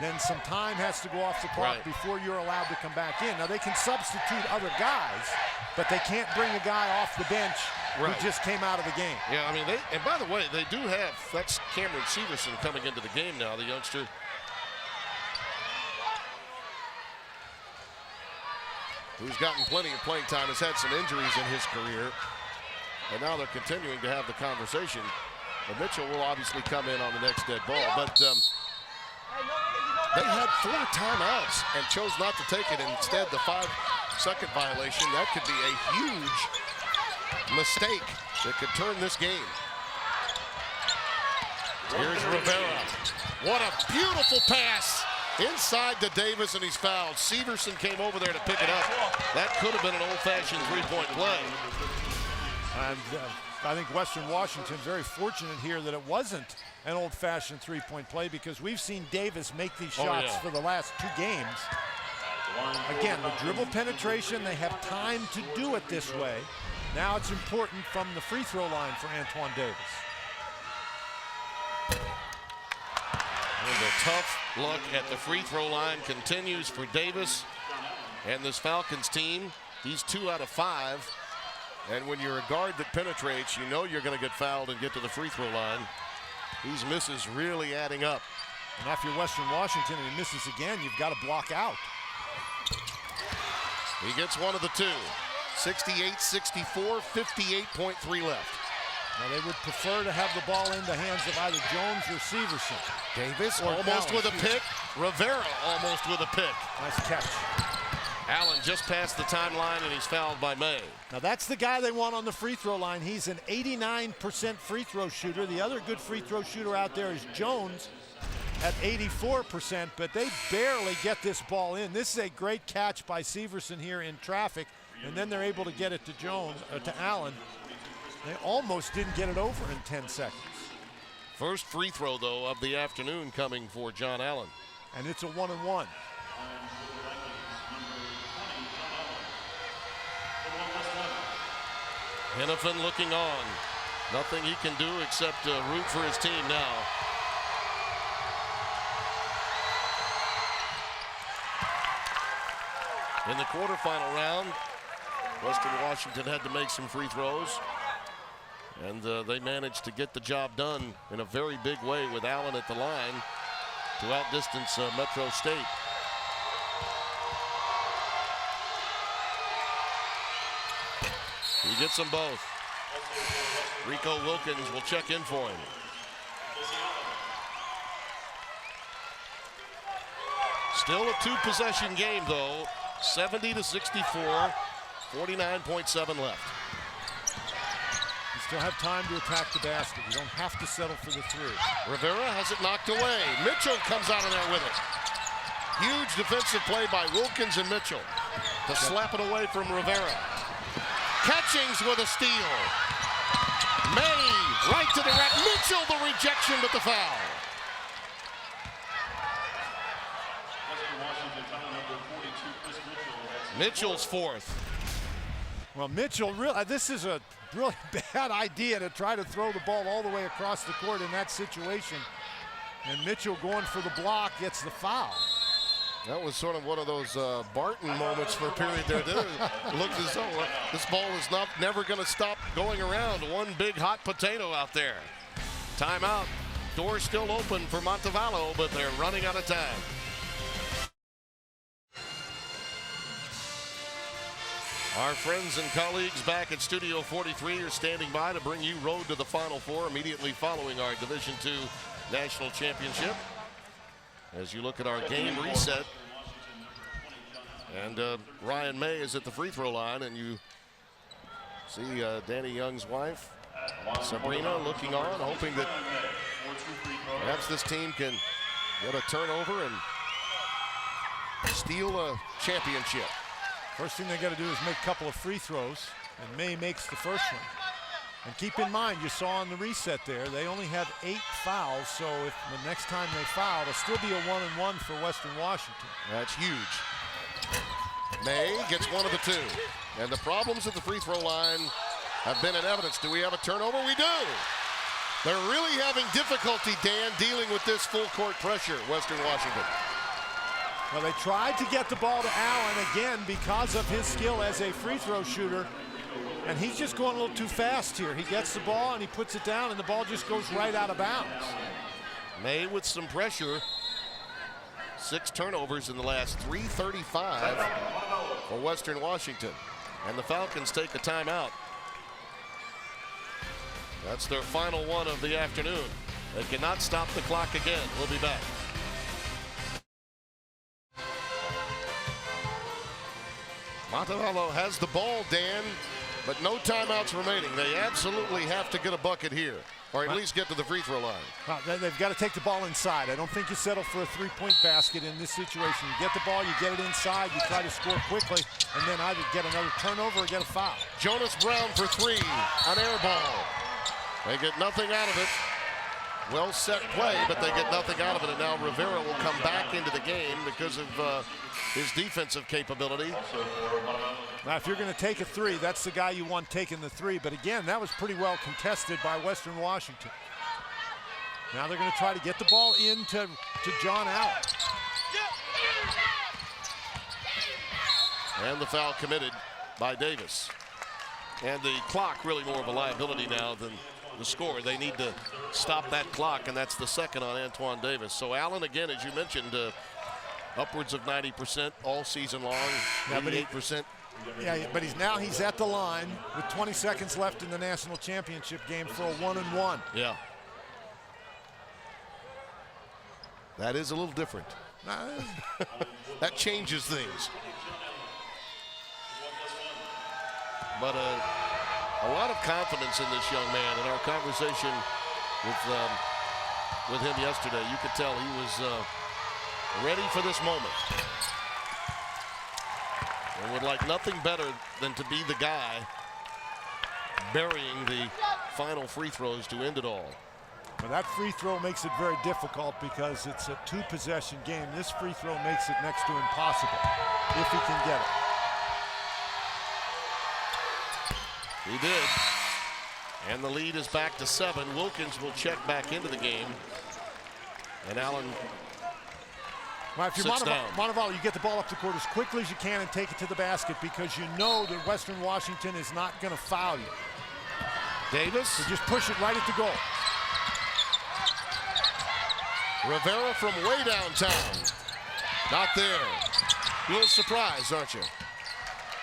then some time has to go off the clock before you're allowed to come back in. Now they can substitute other guys, but they can't bring a guy off the bench who just came out of the game. Yeah, I mean, and by the way, they do have, that's Cameron Severson coming into the game now, the youngster. Who's gotten plenty of playing time, has had some injuries in his career. And now they're continuing to have the conversation. And Mitchell will obviously come in on the next dead ball. But they had 4 timeouts and chose not to take it. Instead, the 5-second violation, that could be a huge mistake that could turn this game. Here's Rivera. What a beautiful pass. Inside to Davis, and he's fouled. Severson came over there to pick it up. That could have been an old-fashioned 3-point play. And I think Western Washington very fortunate here that it wasn't an old-fashioned 3-point play, because we've seen Davis make these shots for the last 2 games. Again, the dribble penetration, they have time to do it this way. Now it's important from the free throw line for Antoine Davis. And the tough look at the free throw line continues for Davis and this Falcons team. He's 2 out of 5. And when you're a guard that penetrates, you know you're going to get fouled and get to the free throw line. These misses really adding up. And after Western Washington and he misses again, you've got to block out. He gets one of the 2. 68-64, 58.3 left. Now they would prefer to have the ball in the hands of either Jones or Severson. Davis Or almost Dallas. with a pick. Rivera almost with a pick. Nice catch. Allen just past the timeline, and he's fouled by May. Now that's the guy they want on the free throw line. He's an 89% free throw shooter. The other good free throw shooter out there is Jones at 84%, but they barely get this ball in. This is a great catch by Severson here in traffic, and then they're able to get it to to Allen. They almost didn't get it over in 10 seconds. First free throw, though, of the afternoon coming for John Allen. And it's a 1-and-1. Hennepin looking on. Nothing he can do except root for his team now. In the quarterfinal round, Western Washington had to make some free throws, and they managed to get the job done in a very big way with Allen at the line to outdistance Metro State. He gets them both. Rico Wilkins will check in for him. Still a two-possession game, though. 70-64, 49.7 left. You still have time to attack the basket. You don't have to settle for the three. Rivera has it knocked away. Mitchell comes out of there with it. Huge defensive play by Wilkins and Mitchell to slap it away from Rivera. Catchings with a steal. May right to the rack. Mitchell the rejection, but the foul. Mitchell's fourth. Well, Mitchell, this is a really bad idea to try to throw the ball all the way across the court in that situation. And Mitchell going for the block gets the foul. That was sort of one of those Barton moments for a period there. It looked as though this ball is never going to stop going around. One big hot potato out there. Timeout. Door still open for Montevallo, but they're running out of time. Our friends and colleagues back at Studio 43 are standing by to bring you Road to the Final Four immediately following our Division II National Championship. As you look at our game reset, and Ryan May is at the free throw line, and you see Danny Young's wife, Sabrina, looking on, hoping that perhaps this team can get a turnover and steal a championship. First thing they got to do is make a couple of free throws, and May makes the first one. And keep in mind, you saw on the reset there, they only had 8 fouls, so if the next time they foul, it'll still be a 1-and-1 for Western Washington. That's huge. May gets one of the two. And the problems at the free throw line have been in evidence. Do we have a turnover? We do. They're really having difficulty, Dan, dealing with this full court pressure, Western Washington. Well, they tried to get the ball to Allen again because of his skill as a free throw shooter. And he's just going a little too fast here. He gets the ball and he puts it down, and the ball just goes right out of bounds. May with some pressure. 6 turnovers in the last 3:35 for Western Washington. And the Falcons take a timeout. That's their final one of the afternoon. They cannot stop the clock again. We'll be back. Montevallo has the ball, Dan, but no timeouts remaining. They absolutely have to get a bucket here, or at least get to the free throw line. Well, they've got to take the ball inside. I don't think you settle for a three-point basket in this situation. You get the ball, you get it inside, you try to score quickly, and then either get another turnover or get a foul. Jonas Brown for 3, an air ball. They get nothing out of it. Well set play, but they get nothing out of it. And now Rivera will come back into the game because of his defensive capability. Now, if you're going to take a three, that's the guy you want taking the three. But again, that was pretty well contested by Western Washington. Now they're going to try to get the ball into John Allen. And the foul committed by Davis. And the clock really more of a liability now than the score. They need to stop that clock, and that's the second on Antoine Davis. So Allen, again, as you mentioned, upwards of 90% all season long, 88%. Yeah, but he's at the line with 20 seconds left in the national championship game for a 1-and-1. Yeah. That is a little different. That changes things. But a lot of confidence in this young man. In our conversation with him yesterday, you could tell he was ready for this moment. And would like nothing better than to be the guy burying the final free throws to end it all. But that free throw makes it very difficult because it's a two-possession game. This free throw makes it next to impossible if he can get it. He did. And the lead is back to 7. Wilkins will check back into the game. And Allen if you're sits down. Montevallo, you get the ball up the court as quickly as you can and take it to the basket because you know that Western Washington is not going to foul you. Davis. So just push it right at the goal. Rivera from way downtown. Not there. A little surprised, aren't you?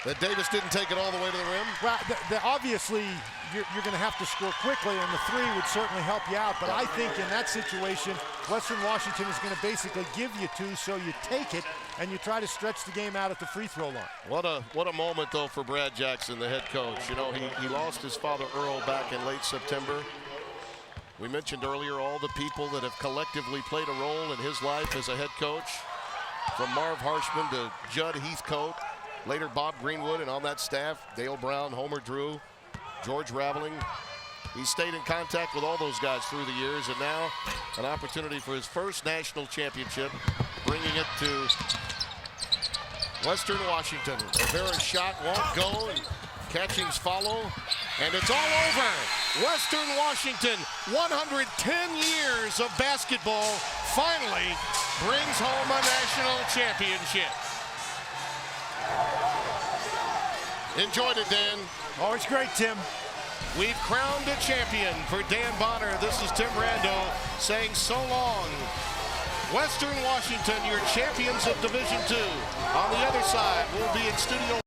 That Davis didn't take it all the way to the rim? Well, obviously, you're going to have to score quickly, and the three would certainly help you out. But I think in that situation, Western Washington is going to basically give you two, so you take it, and you try to stretch the game out at the free throw line. What a moment, though, for Brad Jackson, the head coach. You know, he lost his father, Earl, back in late September. We mentioned earlier all the people that have collectively played a role in his life as a head coach, from Marv Harshman to Judd Heathcote, later Bob Greenwood, and on that staff, Dale Brown, Homer Drew, George Raveling. He stayed in contact with all those guys through the years, and now an opportunity for his first national championship, bringing it to Western Washington. Rivera's shot won't go, and catchings follow, and it's all over. Western Washington, 110 years of basketball, finally brings home a national championship. Enjoyed it, Dan. Always great, Tim. We've crowned a champion for Dan Bonner. This is Tim Rando saying so long. Western Washington, your champions of Division II. On the other side, we'll be in studio.